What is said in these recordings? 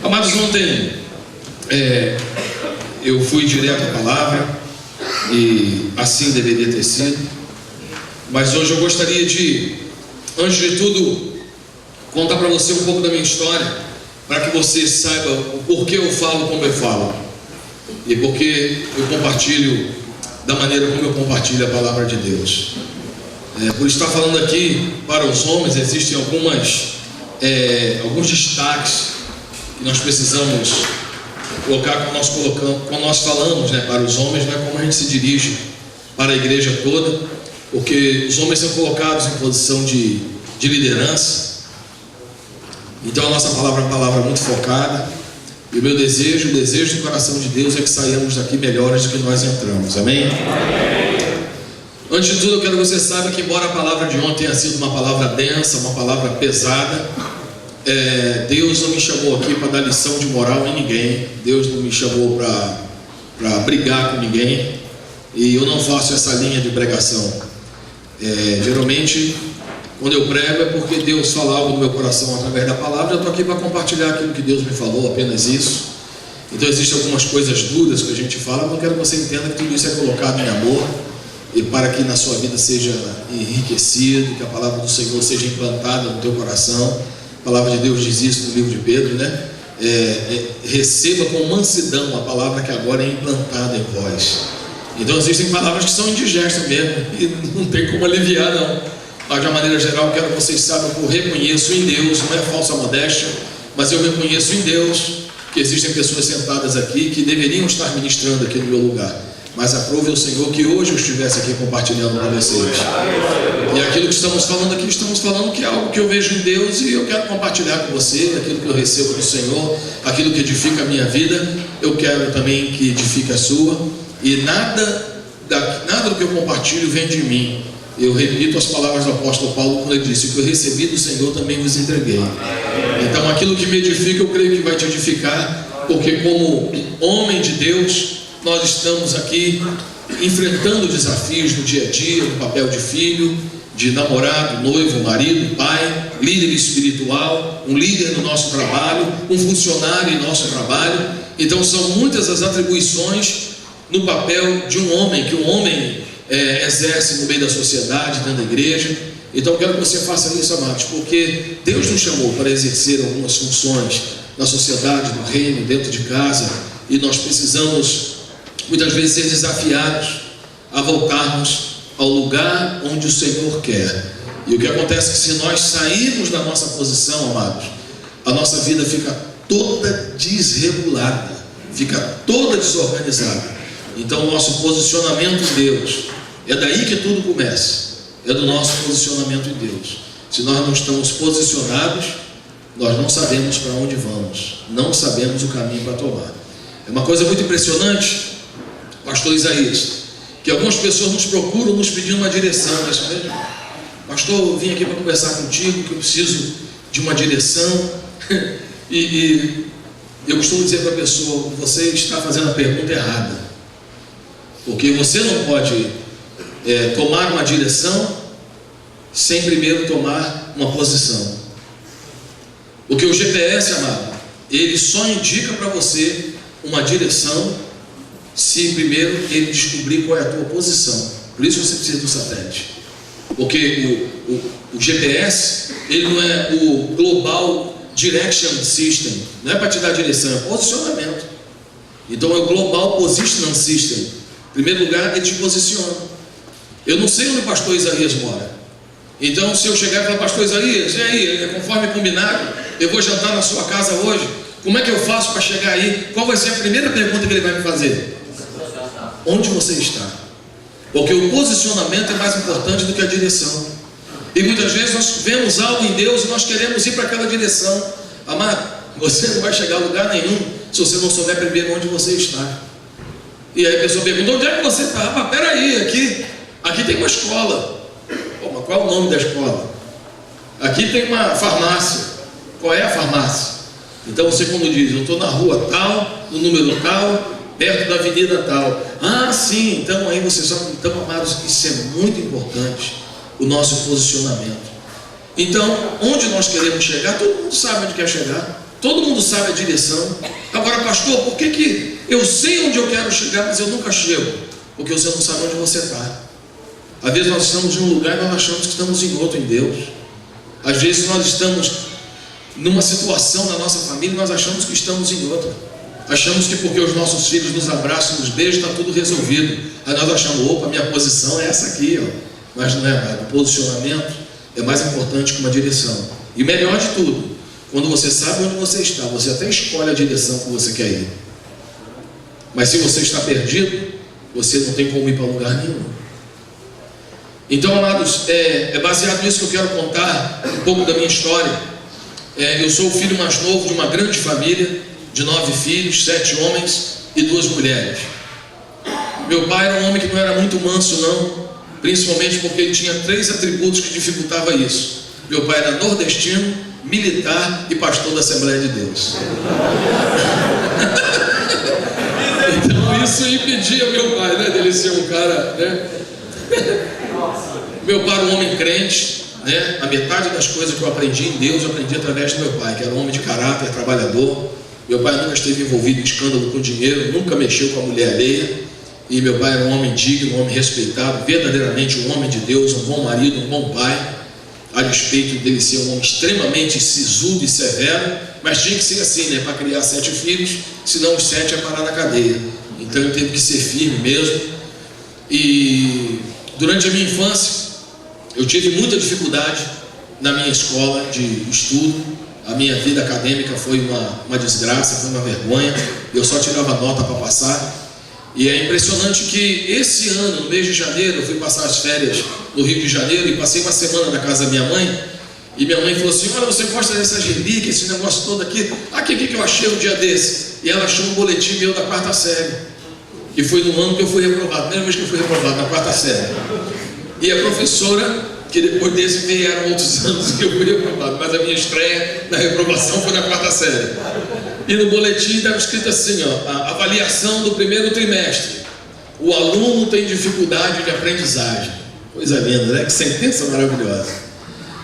Amados, ontem eu fui direto à palavra e assim deveria ter sido, mas hoje eu gostaria de, antes de tudo, contar para você um pouco da minha história, para que você saiba o porquê eu falo como eu falo e porque eu compartilho da maneira como eu compartilho a palavra de Deus. Por estar falando aqui para os homens, existem alguns destaques que nós precisamos colocar quando nós falamos, para os homens, como a gente se dirige para a igreja toda, porque os homens são colocados em posição de liderança. Então a nossa palavra é uma palavra muito focada, e o meu desejo, o desejo do coração de Deus é que saiamos daqui melhores do que nós entramos. Amém? Antes de tudo, eu quero que você saiba que, embora a palavra de ontem tenha sido uma palavra densa, uma palavra pesada, Deus não me chamou aqui para dar lição de moral em ninguém. Deus não me chamou para brigar com ninguém, e eu não faço essa linha de pregação. Geralmente, quando eu prego é porque Deus fala algo no meu coração através da palavra. Eu estou aqui para compartilhar aquilo que Deus me falou, apenas isso. Então existem algumas coisas duras que a gente fala, mas eu quero que você entenda que tudo isso é colocado em amor, e para que na sua vida seja enriquecido, que a palavra do Senhor seja implantada no teu coração. A palavra de Deus diz isso no livro de Pedro, receba com mansidão a palavra que agora é implantada em vós. Então existem palavras que são indigestas mesmo, e não tem como aliviar não. Mas de uma maneira geral, quero que vocês saibam que eu reconheço em Deus, não é falsa modéstia, mas eu reconheço em Deus que existem pessoas sentadas aqui que deveriam estar ministrando aqui no meu lugar, mas aprove ao Senhor que hoje eu estivesse aqui compartilhando com vocês. E aquilo que estamos falando aqui, estamos falando que é algo que eu vejo em Deus, e eu quero compartilhar com você aquilo que eu recebo do Senhor, aquilo que edifica a minha vida. Eu quero também que edifique a sua, e nada do que eu compartilho vem de mim. Eu repito as palavras do apóstolo Paulo quando ele disse: o que eu recebi do Senhor também vos entreguei. Então aquilo que me edifica, eu creio que vai te edificar, porque como homem de Deus, nós estamos aqui enfrentando desafios no dia a dia, no papel de filho, de namorado, noivo, marido, pai, líder espiritual, um líder no nosso trabalho, um funcionário em nosso trabalho. Então são muitas as atribuições no papel de um homem, que um homem exerce no meio da sociedade, dentro da igreja. Então eu quero que você faça isso, amados, porque Deus nos chamou para exercer algumas funções na sociedade, no reino, dentro de casa, e nós precisamos muitas vezes ser desafiados a voltarmos ao lugar onde o Senhor quer. E o que acontece é que, se nós sairmos da nossa posição, amados, a nossa vida fica toda desregulada, fica toda desorganizada. Então o nosso posicionamento em Deus, é daí que tudo começa, é do nosso posicionamento em Deus. Se nós não estamos posicionados, nós não sabemos para onde vamos, não sabemos o caminho para tomar. É uma coisa muito impressionante, pastor Isaías, que algumas pessoas nos procuram nos pedindo uma direção. Pastor, eu vim aqui para conversar contigo, que eu preciso de uma direção. E eu costumo dizer para a pessoa: você está fazendo a pergunta errada, porque você não pode tomar uma direção sem primeiro tomar uma posição. Porque o GPS, amado, ele só indica para você uma direção se primeiro ele descobrir qual é a tua posição. Por isso você precisa do satélite, porque o GPS, ele não é o Global Direction System, não é para te dar direção, é posicionamento. Então é o Global Position System. Em primeiro lugar, ele te posiciona. Eu não sei onde o pastor Isaías mora, então se eu chegar e falar: pastor Isaías, e aí, conforme combinado, eu vou jantar na sua casa hoje, como é que eu faço para chegar aí? Qual vai ser a primeira pergunta que ele vai me fazer? Onde você está? Porque o posicionamento é mais importante do que a direção. E muitas vezes nós vemos algo em Deus e nós queremos ir para aquela direção. Amado, você não vai chegar a lugar nenhum se você não souber primeiro onde você está. E aí a pessoa pergunta: onde é que você está? Ah, peraí, aqui tem uma escola. Pô, mas qual é o nome da escola? Aqui tem uma farmácia. Qual é a farmácia? Então você, quando diz: eu estou na rua tal, no número tal, perto da avenida tal. Ah, sim, então aí você sabe. Então, amados, isso é muito importante, o nosso posicionamento. Então, onde nós queremos chegar, todo mundo sabe onde quer chegar. todo mundo sabe a direção. Agora, pastor, por que eu sei onde eu quero chegar, mas eu nunca chego? Porque você não sabe onde você está. Às vezes nós estamos em um lugar e nós achamos que estamos em outro, em Deus. Às vezes nós estamos numa situação na nossa família e nós achamos que estamos em outra. Achamos que porque os nossos filhos nos abraçam, nos beijam, está tudo resolvido. Aí nós achamos, opa, minha posição é essa aqui, ó. Mas não é, amado. O posicionamento é mais importante que uma direção. E melhor de tudo, quando você sabe onde você está, você até escolhe a direção que você quer ir. Mas se você está perdido, você não tem como ir para lugar nenhum. Então, amados, é baseado nisso que eu quero contar um pouco da minha história. Eu sou o filho mais novo de uma grande família, de 9 filhos, 7 homens e 2 mulheres. Meu pai era um homem que não era muito manso, não, principalmente porque ele tinha 3 atributos que dificultavam isso. Meu pai era nordestino, militar e pastor da Assembleia de Deus. Então isso impedia meu pai, né, dele ser um cara, né? Meu pai era um homem crente, né? A metade das coisas que eu aprendi em Deus eu aprendi através do meu pai, que era um homem de caráter, trabalhador. Meu pai nunca esteve envolvido em escândalo com dinheiro, nunca mexeu com a mulher alheia. E meu pai era um homem digno, um homem respeitado, verdadeiramente um homem de Deus, um bom marido, um bom pai. A despeito dele ser um homem extremamente sisudo e severo, mas tinha que ser assim, né? Para criar 7 filhos, senão os 7 iam parar na cadeia. Então ele teve que ser firme mesmo. E durante a minha infância, eu tive muita dificuldade na minha escola de estudo. A minha vida acadêmica foi uma desgraça, foi uma vergonha. Eu só tirava nota para passar. E é impressionante que esse ano, no mês de janeiro, eu fui passar as férias no Rio de Janeiro e passei uma semana na casa da minha mãe. E minha mãe falou assim: olha, você gosta dessas relíquias, esse negócio todo aqui? O que eu achei um dia desse? E ela achou um boletim meu da 4ª série. E foi no ano que eu fui reprovado, primeira vez que eu fui reprovado, na 4ª série. E a professora, que depois desse vieram outros anos que eu fui reprovado, mas a minha estreia na reprovação foi na 4ª série. E no boletim estava escrito assim, ó, a avaliação do primeiro trimestre: o aluno tem dificuldade de aprendizagem. Coisa linda, né? Que sentença maravilhosa.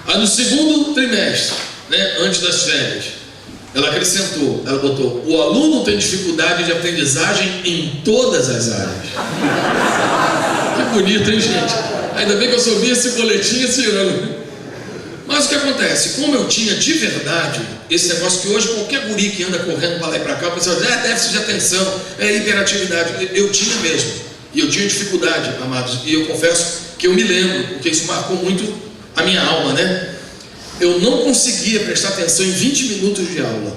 Aí no segundo trimestre, né, antes das férias, ela acrescentou, ela botou: o aluno tem dificuldade de aprendizagem em todas as áreas. Que bonito, hein, gente? Ainda bem que eu soube esse boletim esse ano. Mas o que acontece? Como eu tinha de verdade esse negócio que hoje qualquer guri que anda correndo para lá e para cá, o pessoal diz, déficit de atenção, hiperatividade. Eu tinha mesmo. E eu tinha dificuldade, amados. E eu confesso que eu me lembro, porque isso marcou muito a minha alma, né? Eu não conseguia prestar atenção em 20 minutos de aula.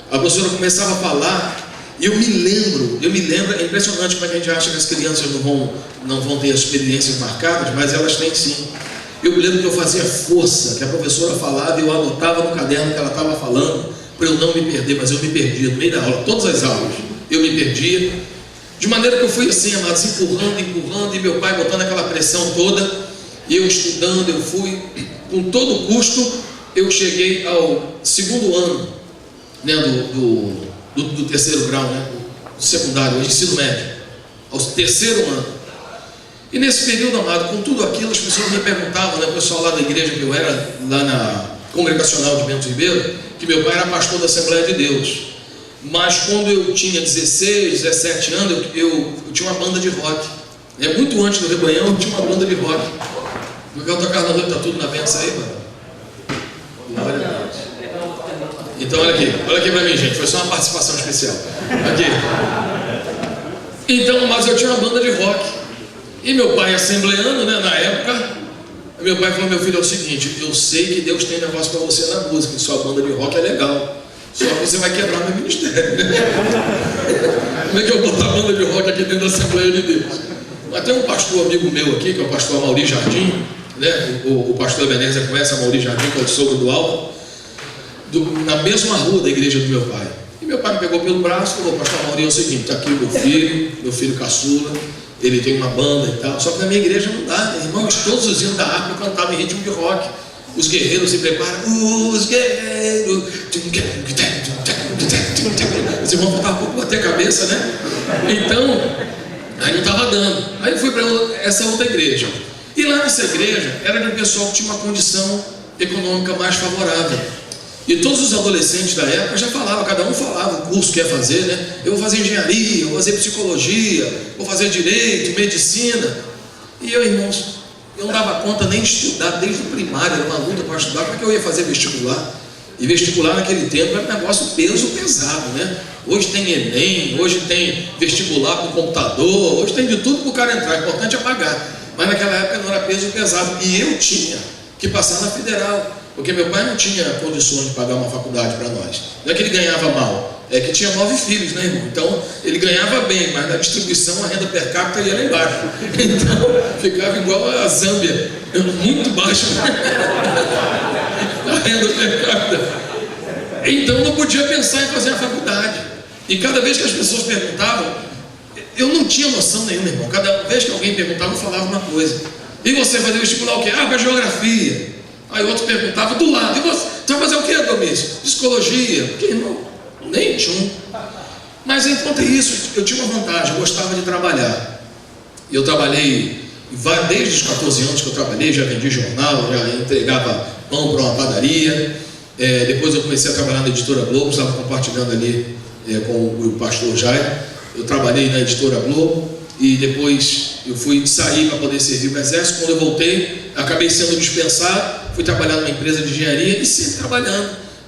A professora começava a falar e eu me lembro, é impressionante como a gente acha que as crianças não vão ter as experiências marcadas, mas elas têm sim. Eu me lembro que eu fazia força, que a professora falava e eu anotava no caderno que ela estava falando, para eu não me perder, mas eu me perdia no meio da aula, todas as aulas, eu me perdia, de maneira que eu fui assim, amados, empurrando, e meu pai botando aquela pressão toda, e eu estudando, eu fui, com todo custo, eu cheguei ao 2º ano, né, do 3º grau, né, do secundário, do ensino médio, ao 3º ano. E nesse período, amado, com tudo aquilo, as pessoas me perguntavam, né, o pessoal lá da igreja que eu era, lá na Congregacional de Bento Ribeiro, que meu pai era pastor da Assembleia de Deus. Mas quando eu tinha 16, 17 anos, eu tinha uma banda de rock. Muito antes do Rebanhão, eu tinha uma banda de rock. Eu quero tocar na noite, tá tudo na benção aí, mano? Glória a Deus. Então olha aqui pra mim, gente, foi só uma participação especial. Aqui. Então, mas eu tinha uma banda de rock. E meu pai assembleano, né, na época, meu pai falou: meu filho, é o seguinte, eu sei que Deus tem negócio para você na música, que sua banda de rock é legal, só que você vai quebrar meu ministério. Como é que eu vou botar a banda de rock aqui dentro da Assembleia de Deus? Mas tem um pastor amigo meu aqui, que é o pastor Mauri Jardim, né, o pastor Ebenezer conhece a Mauri Jardim, que é o sogro do Alba, na mesma rua da igreja do meu pai. E meu pai me pegou pelo braço e falou: pastor Mauri, é o seguinte, está aqui o meu filho caçula, ele tem uma banda e tal, só que na minha igreja não dá, irmãos, todos os hinos da harpa eu cantava em ritmo de rock. Os guerreiros se preparam, os guerreiros, os irmãos botavam um pouco até a cabeça, né? Então, aí não estava dando. Aí eu fui para essa outra igreja. E lá nessa igreja era de um pessoal que tinha uma condição econômica mais favorável. E todos os adolescentes da época já falavam, cada um falava o curso que ia fazer, né? Eu vou fazer engenharia, eu vou fazer psicologia, vou fazer direito, medicina. E eu, irmãos, eu não dava conta nem de estudar desde o primário, era uma luta para estudar, porque eu ia fazer vestibular. E vestibular naquele tempo era um negócio pesado, né? Hoje tem Enem, hoje tem vestibular com computador, hoje tem de tudo para o cara entrar, o importante é pagar. Mas naquela época não era peso pesado, e eu tinha que passar na federal, porque meu pai não tinha condições de pagar uma faculdade para nós. Não é que ele ganhava mal, é que tinha 9 filhos, né, irmão? Então ele ganhava bem, mas na distribuição a renda per capita ia lá embaixo. Então ficava igual a Zâmbia, muito baixo a renda per capita. Então não podia pensar em fazer a faculdade. E cada vez que as pessoas perguntavam, eu não tinha noção nenhuma, irmão. Cada vez que alguém perguntava, eu falava uma coisa. E você vai fazer vestibular o quê? Ah, para geografia. Aí outro perguntava do lado. E você vai fazer o quê, Domício? Psicologia. Porque, irmão, nem tinha. Mas enquanto isso, eu tinha uma vantagem, eu gostava de trabalhar. E eu trabalhei, desde os 14 anos que eu trabalhei, já vendi jornal, já entregava pão para uma padaria. Depois eu comecei a trabalhar na Editora Globo, estava compartilhando ali com o pastor Jair. Eu trabalhei na Editora Globo e depois eu fui sair para poder servir o exército. Quando eu voltei, acabei sendo dispensado, fui trabalhar numa empresa de engenharia e sempre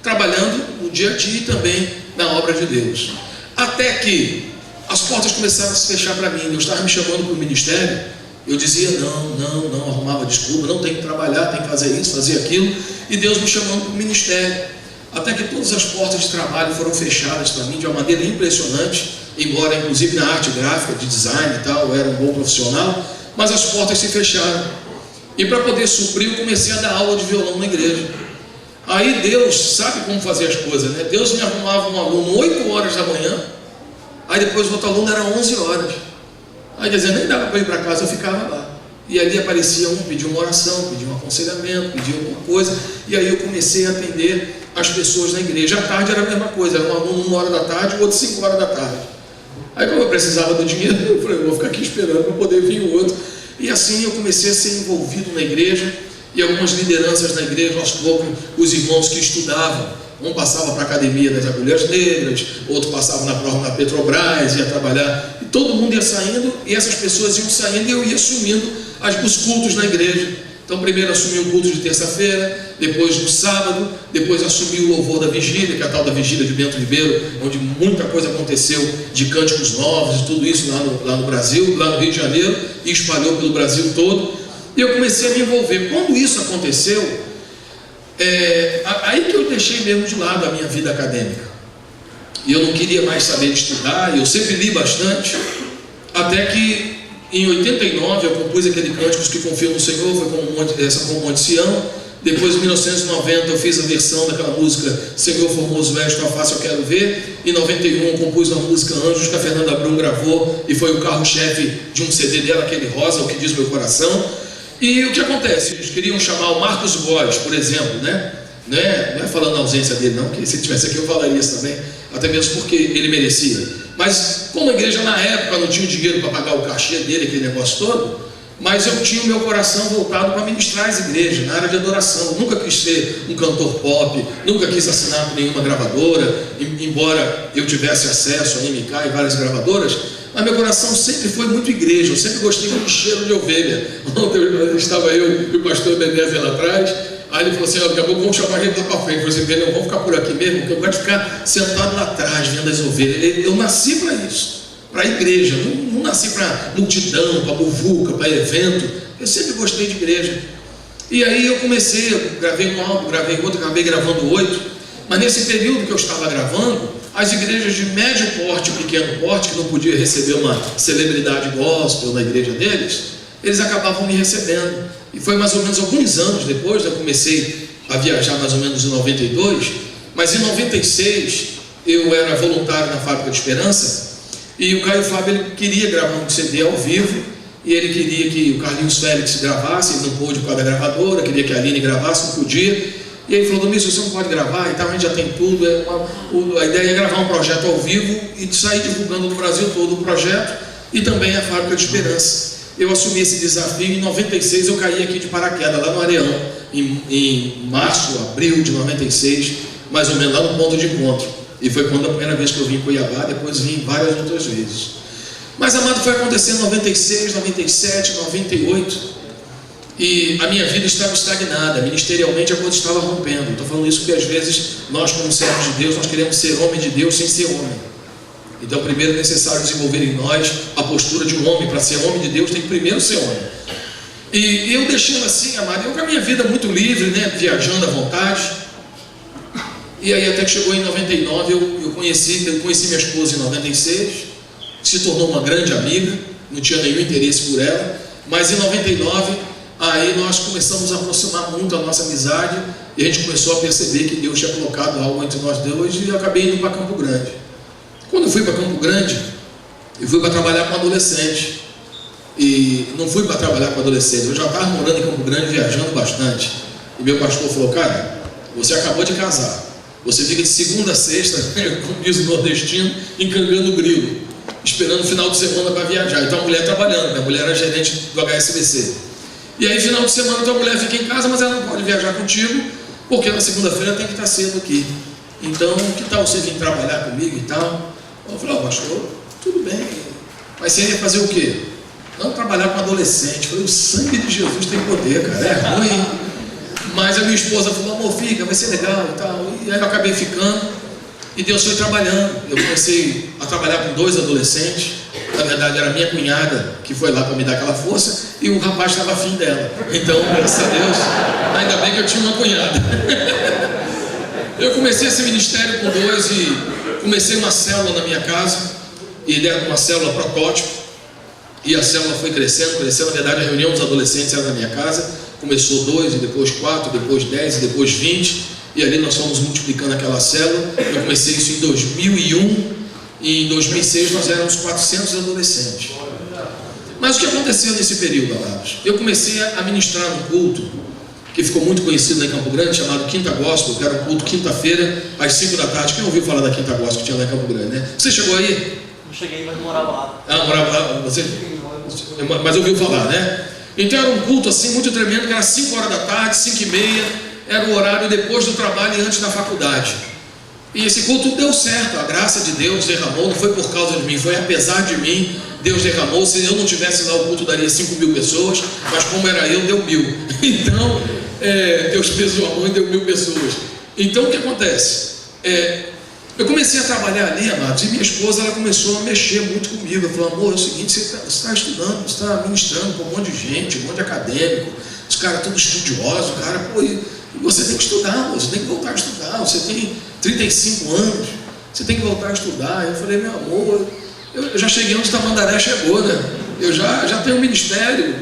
trabalhando no dia a dia e também na obra de Deus. Até que as portas começaram a se fechar para mim. Eu estava me chamando para o ministério, eu dizia não, arrumava desculpa, não tem que trabalhar, tem que fazer isso, fazer aquilo, e Deus me chamando para o ministério. Até que todas as portas de trabalho foram fechadas para mim de uma maneira impressionante. Embora inclusive na arte gráfica, de design e tal, eu era um bom profissional, mas as portas se fecharam. E para poder suprir, eu comecei a dar aula de violão na igreja. Aí Deus sabe como fazer as coisas, né? Deus me arrumava um aluno 8 horas da manhã, aí depois o outro aluno era 11 horas. Aí quer dizer, nem dava para ir para casa, eu ficava lá. E ali aparecia um, pedia uma oração, pedia um aconselhamento, pedia alguma coisa, e aí eu comecei a atender as pessoas na igreja. À tarde era a mesma coisa, era um aluno 1 hora da tarde, o outro 5 horas da tarde. Aí como eu precisava do dinheiro, eu falei, vou ficar aqui esperando para poder vir o outro. E assim eu comecei a ser envolvido na igreja, e algumas lideranças na igreja, aos poucos, os irmãos que estudavam, um passava para a Academia das Agulhas Negras, outro passava na Petrobras, ia trabalhar, e todo mundo ia saindo, e essas pessoas iam saindo, e eu ia assumindo os cultos na igreja. Então primeiro assumi o culto de terça-feira, depois no sábado, depois assumi o louvor da vigília, que é a tal da vigília de Bento Ribeiro, onde muita coisa aconteceu de cânticos novos e tudo isso lá no Brasil, lá no Rio de Janeiro, e espalhou pelo Brasil todo. E eu comecei a me envolver. Quando isso aconteceu, aí que eu deixei mesmo de lado a minha vida acadêmica. E eu não queria mais saber de estudar, eu sempre li bastante, até que em 89 eu compus aquele Cânticos que Confiam no Senhor, foi com o Monte Sião. Depois em 1990 eu fiz a versão daquela música Senhor Formoso És, Tua Face Eu Quero Ver. Em 91 eu compus uma música Anjos, que a Fernanda Abrão gravou, e foi o carro-chefe de um CD dela, aquele rosa, O Que Diz Meu Coração. E o que acontece? Eles queriam chamar o Marcos Góes, por exemplo, né? Não é falando a ausência dele não, que se ele estivesse aqui eu falaria isso também, até mesmo porque ele merecia. Mas como a igreja na época não tinha dinheiro para pagar o cachê dele, aquele negócio todo, mas eu tinha o meu coração voltado para ministrar as igrejas, na área de adoração. Eu nunca quis ser um cantor pop, nunca quis assinar por nenhuma gravadora, embora eu tivesse acesso a MK e várias gravadoras, mas meu coração sempre foi muito igreja, eu sempre gostei muito de cheiro de ovelha. Ontem estava eu e o pastor Ebenezer lá atrás, aí ele falou assim, daqui a pouco vamos chamar a gente lá para frente. Eu falei assim, não, vamos ficar por aqui mesmo, porque eu gosto de ficar sentado lá atrás, vendo as ovelhas. Eu nasci para isso, para a igreja, não nasci para multidão, para muvuca, para evento. Eu sempre gostei de igreja. E aí eu comecei, eu gravei um álbum, gravei outro, acabei gravando 8, mas nesse período que eu estava gravando, as igrejas de médio porte e pequeno porte, que não podiam receber uma celebridade gospel na igreja deles, eles acabavam me recebendo. E foi mais ou menos alguns anos depois, eu comecei a viajar mais ou menos em 92, mas em 96 eu era voluntário na Fábrica de Esperança, e o Caio Fábio ele queria gravar um CD ao vivo, e ele queria que o Carlinhos Félix gravasse, ele não pôde por causa da gravadora, queria que a Aline gravasse, não podia. E aí ele falou, Domício, você não pode gravar e tal, a gente já tem tudo, a ideia é gravar um projeto ao vivo e sair divulgando no Brasil todo o projeto e também a Fábrica de Esperança. Eu assumi esse desafio e em 96 eu caí aqui de paraquedas, lá no Areão, em março, abril de 96, mais ou menos lá no ponto de encontro. E foi quando a primeira vez que eu vim em Cuiabá, depois vim várias outras vezes. Mas, amado, foi acontecendo em 96, 97, 98, e a minha vida estava estagnada, ministerialmente a coisa estava rompendo. Estou falando isso porque às vezes nós, como servos de Deus, nós queremos ser homem de Deus sem ser homem. Então, primeiro é necessário desenvolver em nós a postura de um homem. Para ser homem de Deus tem que primeiro ser homem. E eu deixando assim, amado, eu com a minha vida muito livre, né, viajando à vontade. E aí até que chegou em 99, eu conheci minha esposa em 96, se tornou uma grande amiga, não tinha nenhum interesse por ela, mas em 99, aí nós começamos a aproximar muito a nossa amizade, e a gente começou a perceber que Deus tinha colocado algo entre nós dois, e eu acabei indo para Campo Grande. Quando eu fui para Campo Grande, eu fui para trabalhar com adolescente, e não fui para trabalhar com adolescente, eu já estava morando em Campo Grande, viajando bastante, e meu pastor falou: cara, você acabou de casar, você fica de segunda a sexta, como diz o nordestino, encangando o grilo, esperando o final de semana para viajar. Então a mulher trabalhando, minha mulher era gerente do HSBC. E aí final de semana tua mulher fica em casa, mas ela não pode viajar contigo, porque na segunda-feira tem que estar cedo aqui. Então, que tal você vir trabalhar comigo e tal? Eu falei: pastor, tudo bem, mas você ia fazer o quê? Não, trabalhar com adolescente. Eu falei: o sangue de Jesus tem poder, cara, é ruim. Mas a minha esposa falou: amor, fica, vai ser legal e tal. E aí eu acabei ficando, e Deus foi trabalhando. Eu comecei a trabalhar com 2 adolescentes. Na verdade era minha cunhada que foi lá para me dar aquela força, e o rapaz estava afim dela. Então, graças a Deus, ainda bem que eu tinha uma cunhada. Eu comecei esse ministério com 2 e comecei uma célula na minha casa, e era uma célula protótipo, e a célula foi crescendo. Na verdade a reunião dos adolescentes era na minha casa. Começou 2, e depois 4, depois 10, e depois 20, e ali nós fomos multiplicando aquela célula. Eu comecei isso em 2001, e em 2006 nós éramos 400 adolescentes. Mas o que aconteceu nesse período, amados? Eu comecei a ministrar num culto que ficou muito conhecido lá em Campo Grande, chamado Quinta Gospel, que era um culto quinta-feira, às 5 da tarde. Quem ouviu falar da Quinta Gospel que tinha lá em Campo Grande, né? Você chegou aí? Não cheguei, mas morava lá. Ah, morava lá? Você? Mas ouviu falar, né? Então era um culto assim muito tremendo, que era 5 horas da tarde, 5h30, era o horário depois do trabalho e antes da faculdade. E esse culto deu certo, a graça de Deus derramou, não foi por causa de mim, foi apesar de mim, Deus derramou. Se eu não tivesse lá, o culto daria 5.000 pessoas, mas como era eu, deu 1.000. Então, Deus pesou a mão e deu 1.000 pessoas. Então o que acontece? Eu comecei a trabalhar ali, amados, e minha esposa, ela começou a mexer muito comigo. Ela falou: amor, é o seguinte, você está estudando, você está ministrando com um monte de gente, um monte de acadêmico, os caras todos estudiosos, cara, pô, e você tem que estudar, você tem que voltar a estudar, você tem 35 anos, você tem que voltar a estudar. Eu falei: meu amor, eu já cheguei onde Tamandaré chegou, né? Eu já tenho um ministério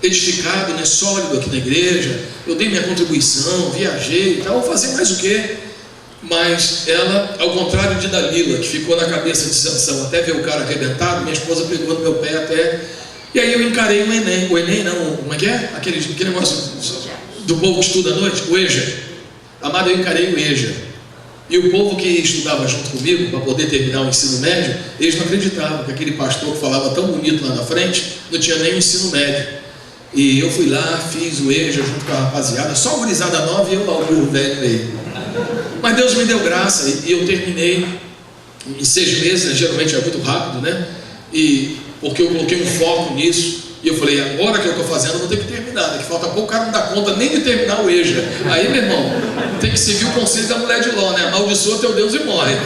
edificado, né, sólido aqui na igreja, eu dei minha contribuição, viajei e tal, vou fazer mais o quê? Mas ela, ao contrário de Dalila, que ficou na cabeça de Sansão até ver o cara arrebentado, minha esposa pegou no meu pé até. E aí eu encarei o Enem. O Enem não, como é que é? Aquele negócio do povo que estuda à noite, o EJA. Amado, eu encarei o EJA. E o povo que estudava junto comigo, para poder terminar o ensino médio, eles não acreditavam que aquele pastor que falava tão bonito lá na frente, não tinha nem o ensino médio. E eu fui lá, fiz o EJA junto com a rapaziada, só gurizada nova e eu lá, o burro velho aí. Mas Deus me deu graça e eu terminei em 6 meses, né? Geralmente é muito rápido, né? E porque eu coloquei um foco nisso, e eu falei: agora que eu estou fazendo, eu vou ter que terminar, né? Que falta pouco, o cara não dá conta nem de terminar o EJA. Aí, meu irmão, tem que seguir o conselho da mulher de Ló, né? Amaldiçoa teu Deus e morre.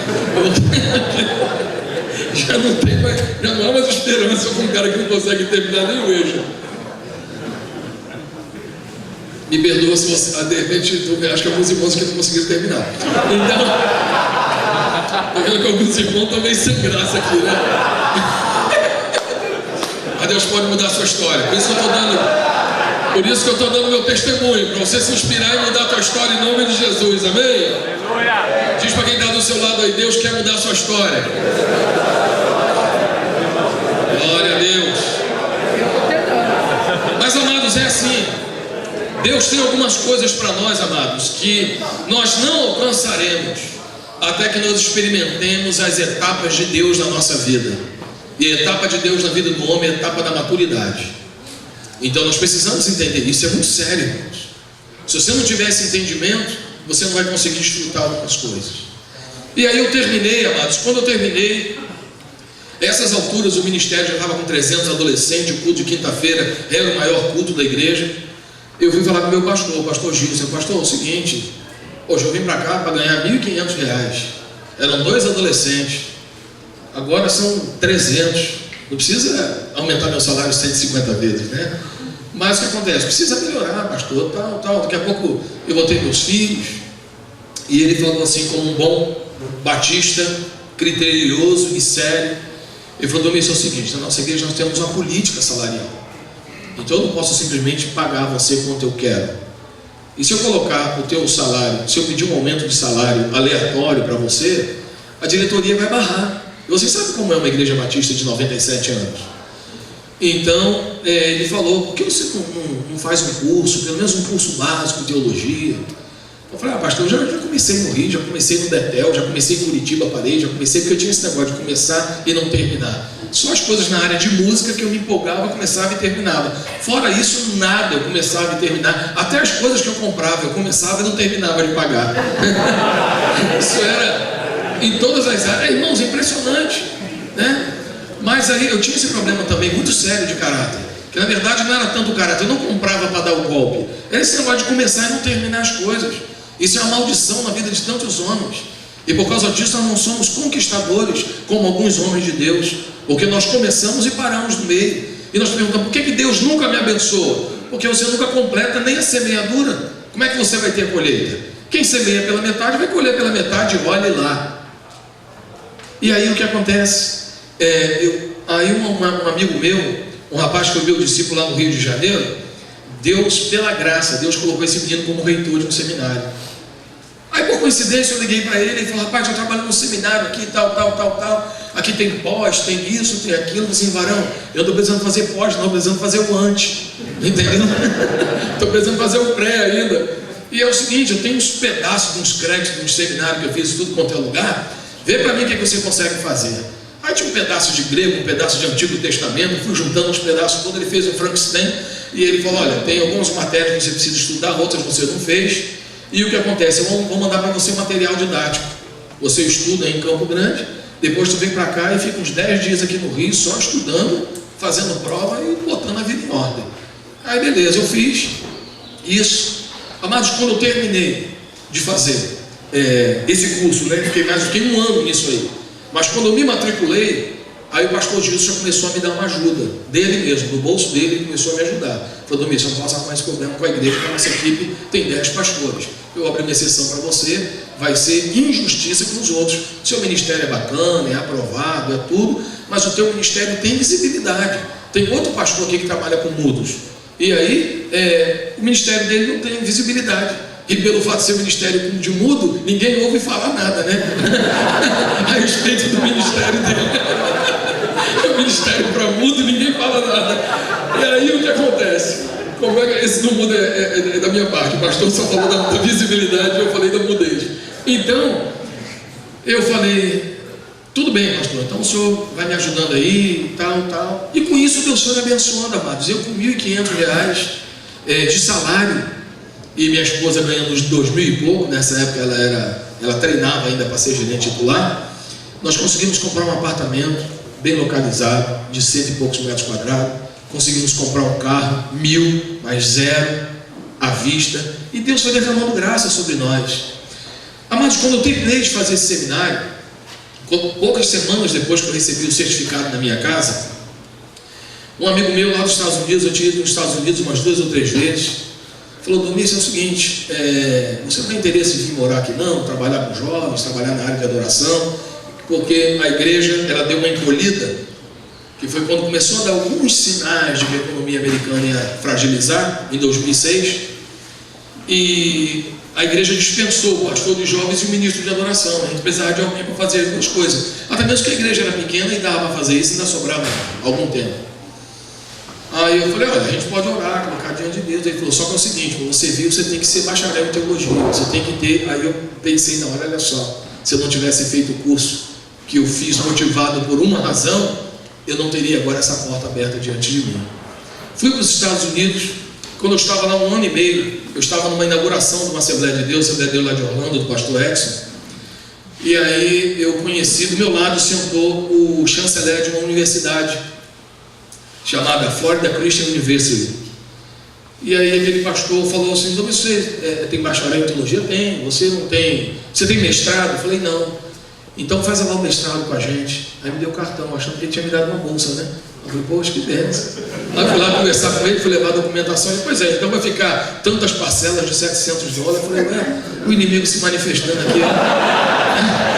Já não há mais esperança com um cara que não consegue terminar nem o EJA. Me perdoa se você, de repente, acho que alguns irmãos que não conseguiram terminar. Então, tô vendo que alguns irmãos estão meio sem graça aqui, né? Mas Deus pode mudar a sua história. Por isso que eu estou dando meu testemunho, para você se inspirar e mudar a tua história em nome de Jesus, amém? Diz para quem está do seu lado aí: Deus quer mudar a sua história. Glória a Deus. Mas, amados, é assim. Deus tem algumas coisas para nós, amados, que nós não alcançaremos até que nós experimentemos as etapas de Deus na nossa vida. E a etapa de Deus na vida do homem é a etapa da maturidade. Então nós precisamos entender isso, é muito sério, irmãos. Se você não tiver esse entendimento, você não vai conseguir desfrutar algumas coisas. E aí eu terminei, amados, quando eu terminei, essas alturas o ministério já estava com 300 adolescentes, o culto de quinta-feira era o maior culto da igreja. Eu fui falar com o meu pastor, o pastor Gilson: pastor, é o seguinte, hoje eu vim para cá para ganhar R$1.500, eram 2 adolescentes, agora são 300, não precisa aumentar meu salário 150 vezes, né? Mas o que acontece? Precisa melhorar, pastor, tal, daqui a pouco eu vou ter meus filhos. E ele falou assim, como um bom batista, criterioso e sério, ele falou: Domingos, é o seguinte, na nossa igreja nós temos uma política salarial, então eu não posso simplesmente pagar você quanto eu quero. E se eu colocar o teu salário, se eu pedir um aumento de salário aleatório para você, a diretoria vai barrar. E você sabe como é uma igreja batista de 97 anos. Então ele falou: por que você não faz um curso, pelo menos um curso básico de teologia? Eu falei: pastor, eu já comecei no Rio, já comecei no Betel, já comecei em Curitiba, parei, já comecei, porque eu tinha esse negócio de começar e não terminar. Só as coisas na área de música que eu me empolgava, começava e terminava. Fora isso, nada, eu começava e terminava. Até as coisas que eu comprava, eu começava e não terminava de pagar. Isso era em todas as áreas. Irmãos, impressionante, né? Mas aí eu tinha esse problema também muito sério de caráter, que na verdade não era tanto o caráter, eu não comprava para dar o golpe, era esse negócio de começar e não terminar as coisas. Isso é uma maldição na vida de tantos homens, e por causa disso nós não somos conquistadores como alguns homens de Deus, porque nós começamos e paramos no meio, e nós perguntamos: por que Deus nunca me abençoa? Porque você nunca completa nem a semeadura. Como é que você vai ter a colheita? Quem semeia pela metade vai colher pela metade, olhe lá. E aí o que acontece? Aí um amigo meu, um rapaz que foi meu discípulo lá no Rio de Janeiro, Deus, pela graça, Deus colocou esse menino como reitor de um seminário. Aí por coincidência eu liguei para ele e falei: rapaz, eu trabalho num seminário aqui, tal, aqui tem pós, tem isso, tem aquilo. Eu falei assim: varão, eu estou precisando fazer pós, não, estou precisando fazer o antes, entendeu? Estou precisando fazer o pré ainda. E é o seguinte, eu tenho uns pedaços, uns créditos, uns seminários que eu fiz tudo quanto é lugar, vê para mim o que você consegue fazer. Aí tinha um pedaço de grego, um pedaço de Antigo Testamento, fui juntando os pedaços todos, ele fez um Frankenstein, e ele falou: olha, tem algumas matérias que você precisa estudar, outras você não fez, e o que acontece? Eu vou mandar para você material didático, você estuda em Campo Grande, depois tu vem para cá e fica uns 10 dias aqui no Rio, só estudando, fazendo prova e botando a vida em ordem. Aí beleza, eu fiz isso. Amados, quando eu terminei de fazer esse curso, né, fiquei um ano nisso aí. Mas quando eu me matriculei, aí o pastor Gilson já começou a me dar uma ajuda, dele mesmo, do bolso dele, ele começou a me ajudar. Falou: Domingos, eu não posso arrumar esse problema com a igreja, porque a nossa equipe tem 10 pastores. Eu abri uma exceção para você, vai ser injustiça com os outros. Seu ministério é bacana, é aprovado, é tudo, mas o teu ministério tem visibilidade. Tem outro pastor aqui que trabalha com mudos, e aí o ministério dele não tem visibilidade. E pelo fato de ser ministério de mudo, ninguém ouve falar nada, né? A respeito do ministério dele. É o ministério para mudo e ninguém fala nada. E aí o que acontece? Como é que esse do mudo é da minha parte? O pastor só falou da visibilidade, eu falei da mudez. Então, eu falei: tudo bem, pastor, então o senhor vai me ajudando aí, tal. E com isso Deus foi me abençoando, amados. Eu com R$1.500 de salário, e minha esposa ganhando uns 2.000 e pouco, nessa época ela treinava ainda para ser gerente titular, nós conseguimos comprar um apartamento bem localizado, de 100 e poucos metros quadrados, conseguimos comprar um carro, 1.000, mais 0, à vista, e Deus foi derramando graça sobre nós. Amados, quando eu terminei de fazer esse seminário, poucas semanas depois que eu recebi o certificado na minha casa, um amigo meu lá dos Estados Unidos, eu tinha ido nos Estados Unidos umas 2 ou 3 vezes, falou: Domingos, é o seguinte, você não tem interesse em vir morar aqui não, trabalhar com jovens, trabalhar na área de adoração, porque a igreja ela deu uma encolhida, que foi quando começou a dar alguns sinais de que a economia americana ia fragilizar, em 2006, e a igreja dispensou o pastor de jovens e o ministro de adoração. A gente precisava de alguém para fazer as duas coisas, até mesmo que a igreja era pequena e dava para fazer isso, ainda sobrava algum tempo. Aí eu falei: olha, a gente pode orar, colocar diante de Deus. Ele falou: só que é o seguinte, quando você vir, você tem que ser bacharel em teologia, você tem que ter. Aí eu pensei: não, olha só, se eu não tivesse feito o curso que eu fiz motivado por uma razão, eu não teria agora essa porta aberta diante de mim. Fui para os Estados Unidos, Quando eu estava lá 1 ano e meio, eu estava numa inauguração de uma Assembleia de Deus lá de Orlando, do pastor Edson. E aí eu conheci, do meu lado sentou o chanceler de uma universidade chamada Florida Christian University. E aí aquele pastor falou assim: você tem bacharel em teologia? Tem. Você não tem? Você tem mestrado? Eu falei: não. Então faz lá o mestrado com a gente. Aí me deu o cartão, achando que ele tinha me dado uma bolsa, né? Eu falei: poxa, que benção. Aí fui lá conversar com ele, fui levar a documentação. Ele: pois é, então vai ficar tantas parcelas de $700. Eu falei: o inimigo se manifestando aqui.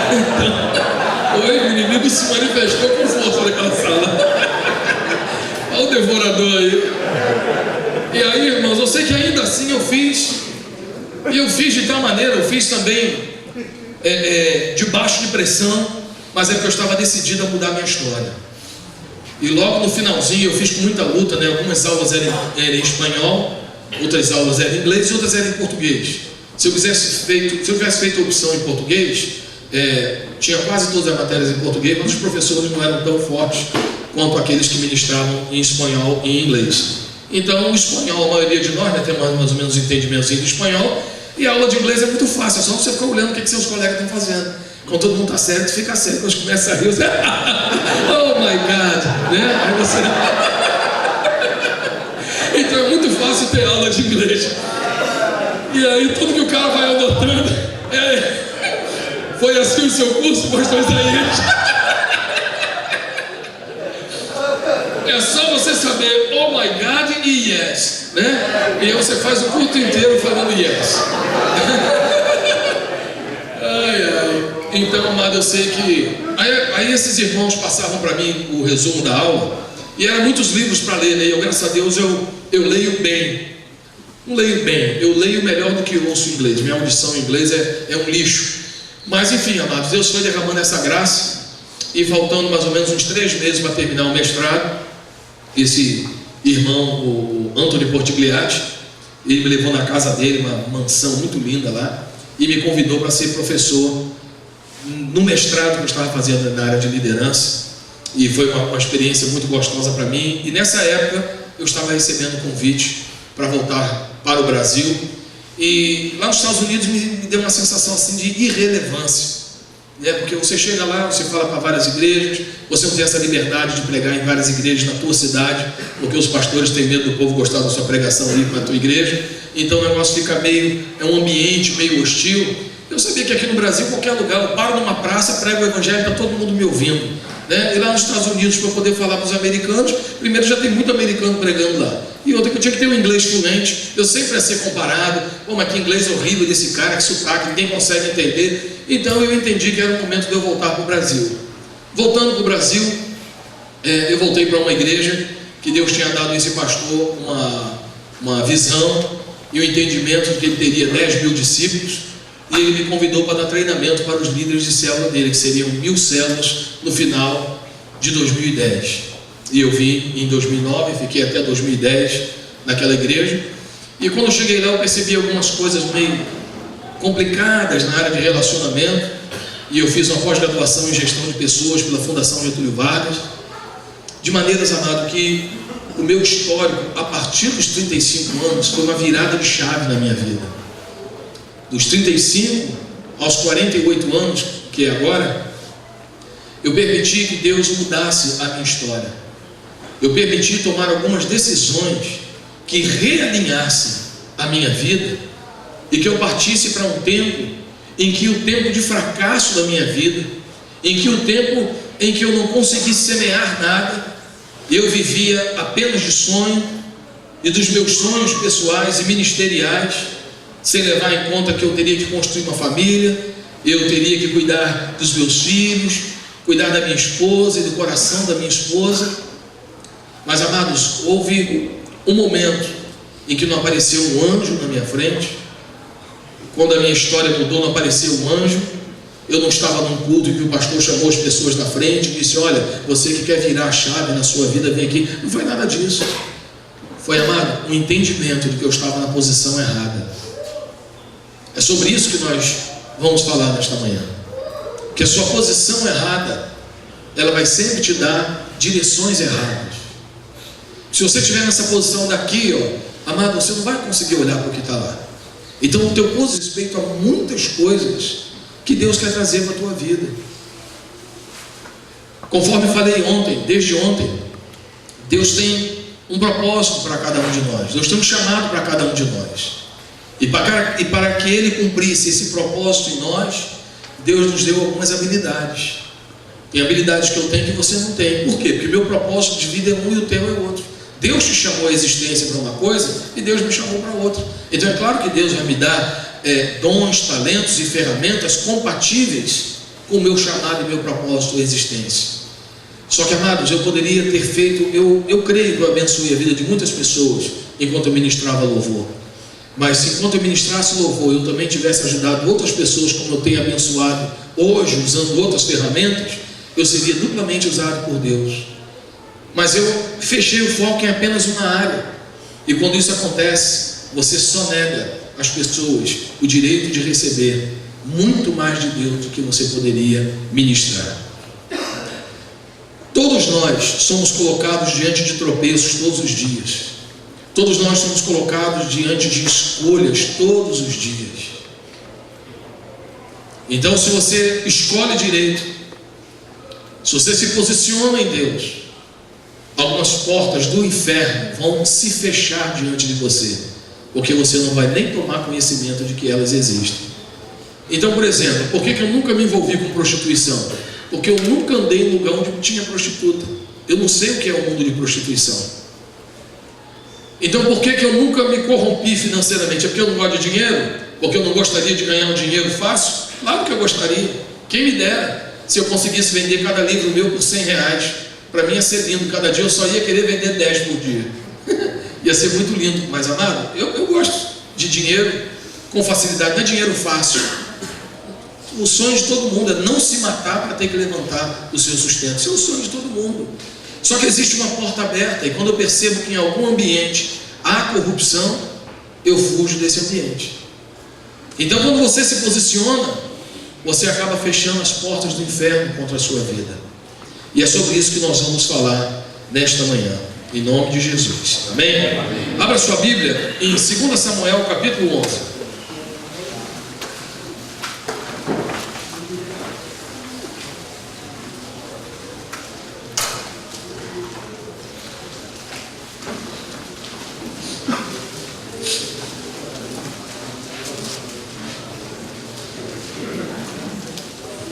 Então, o inimigo se manifestou com força naquela sala. Olha o devorador aí. E aí, irmãos, eu sei que ainda assim eu fiz. E eu fiz de tal maneira, eu fiz também debaixo de pressão, mas é porque eu estava decidido a mudar a minha história. E logo no finalzinho eu fiz com muita luta, né? Algumas aulas eram em espanhol, outras aulas eram em inglês e outras eram em português. Se eu tivesse feito a opção em português, tinha quase todas as matérias em português, mas os professores não eram tão fortes quanto aqueles que ministravam em espanhol e em inglês. Então o espanhol, a maioria de nós, né, tem mais ou menos entendimento do espanhol, e a aula de inglês é muito fácil, é só você ficar olhando o que seus colegas estão fazendo. Quando todo mundo está certo, fica sério. Quando começa a rir, você... oh my God, né? Aí você... Então é muito fácil ter aula de inglês. E aí tudo que o cara vai anotando foi assim o seu curso, pastor Isaías? É só você saber oh my God e yes, né? E aí você faz o culto inteiro falando yes. Ai, ai. Então, amado, eu sei que... Aí esses irmãos passavam para mim o resumo da aula, e eram muitos livros para ler, né? E eu, graças a Deus, eu leio bem. Não leio bem, eu leio melhor do que eu ouço inglês. Minha audição em inglês é um lixo. Mas enfim, amados, Deus foi derramando essa graça, e faltando mais ou menos uns 3 meses para terminar o mestrado, esse irmão, o Anthony Portigliatti, ele me levou na casa dele, uma mansão muito linda lá, e me convidou para ser professor no mestrado que eu estava fazendo na área de liderança. E foi uma experiência muito gostosa para mim. E nessa época eu estava recebendo convite para voltar para o Brasil, e lá nos Estados Unidos me deu uma sensação assim de irrelevância, né? Porque você chega lá, você fala para várias igrejas, você não tem essa liberdade de pregar em várias igrejas na tua cidade, porque os pastores têm medo do povo gostar da sua pregação ali para a tua igreja. Então o negócio fica um ambiente meio hostil. Eu sabia que aqui no Brasil, qualquer lugar, eu paro numa praça, prego o evangelho, está todo mundo me ouvindo, né? E lá nos Estados Unidos, para poder falar para os americanos, primeiro já tem muito americano pregando lá, e outra que eu tinha que ter um inglês fluente. Eu sempre ia ser comparado: mas que inglês horrível desse cara, que sotaque, ninguém consegue entender. Então eu entendi que era o momento de eu voltar para o Brasil. Voltando para o Brasil, eu voltei para uma igreja que Deus tinha dado a esse pastor uma visão e o entendimento de que ele teria 10 mil discípulos, e ele me convidou para dar treinamento para os líderes de célula dele, que seriam 1000 células no final de 2010. E eu vim em 2009, fiquei até 2010 naquela igreja, e quando eu cheguei lá eu percebi algumas coisas meio complicadas na área de relacionamento, e eu fiz uma pós-graduação em gestão de pessoas pela Fundação Getúlio Vargas, de maneiras, amado, que o meu histórico, a partir dos 35 anos, foi uma virada de chave na minha vida. Dos 35 aos 48 anos, que é agora, eu permiti que Deus mudasse a minha história. Eu permiti tomar algumas decisões que realinhassem a minha vida, e que eu partisse para um tempo em que o tempo de fracasso da minha vida, em que o tempo em que eu não conseguisse semear nada, eu vivia apenas de sonho e dos meus sonhos pessoais e ministeriais, sem levar em conta que eu teria que construir uma família, eu teria que cuidar dos meus filhos, cuidar da minha esposa e do coração da minha esposa. Mas, amados, houve um momento em que não apareceu um anjo na minha frente. Quando a minha história mudou, não apareceu um anjo. Eu não estava num culto em que o pastor chamou as pessoas na frente e disse: olha, você que quer virar a chave na sua vida, vem aqui. Não foi nada disso. Foi, amado, um entendimento de que eu estava na posição errada. É sobre isso que nós vamos falar nesta manhã. Que a sua posição errada, ela vai sempre te dar direções erradas. Se você estiver nessa posição daqui, ó, amado, você não vai conseguir olhar para o que está lá. Então o teu posto diz respeito a muitas coisas que Deus quer trazer para a tua vida. Conforme falei ontem, desde ontem, Deus tem um propósito para cada um de nós. Deus tem um chamado para cada um de nós. E para que Ele cumprisse esse propósito em nós, Deus nos deu algumas habilidades. Tem habilidades que eu tenho que você não tem. Por quê? Porque meu propósito de vida é um e o teu é outro. Deus te chamou à existência para uma coisa e Deus me chamou para outra. Então é claro que Deus vai me dar dons, talentos e ferramentas compatíveis com o meu chamado e meu propósito à existência. Só que, amados, eu poderia ter feito, eu creio que eu abençoei a vida de muitas pessoas enquanto eu ministrava louvor. Mas se enquanto eu ministrasse louvor, eu também tivesse ajudado outras pessoas como eu tenho abençoado hoje, usando outras ferramentas, eu seria duplamente usado por Deus. Mas eu fechei o foco em apenas uma área. E quando isso acontece, você só nega às pessoas o direito de receber muito mais de Deus do que você poderia ministrar. Todos nós somos colocados diante de tropeços todos os dias. Todos nós somos colocados diante de escolhas todos os dias. Então, se você escolhe direito, se você se posiciona em Deus, algumas portas do inferno vão se fechar diante de você, porque você não vai nem tomar conhecimento de que elas existem. Então, por exemplo, por que eu nunca me envolvi com prostituição? Porque eu nunca andei em lugar onde tinha prostituta. Eu não sei o que é o mundo de prostituição. Então, por que eu nunca me corrompi financeiramente? É porque eu não gosto de dinheiro? Porque eu não gostaria de ganhar um dinheiro fácil? Claro que eu gostaria. Quem me dera se eu conseguisse vender cada livro meu por R$100. Para mim ia ser lindo. Cada dia eu só ia querer vender 10 por dia. Ia ser muito lindo. Mas, amado, eu gosto de dinheiro com facilidade. Não é dinheiro fácil. O sonho de todo mundo é não se matar para ter que levantar o seu sustento. Isso é o sonho de todo mundo. Só que existe uma porta aberta, e quando eu percebo que em algum ambiente há corrupção, eu fujo desse ambiente. Então, quando você se posiciona, você acaba fechando as portas do inferno contra a sua vida. E é sobre isso que nós vamos falar nesta manhã, em nome de Jesus. Amém? Abra sua Bíblia em 2 Samuel, capítulo 11.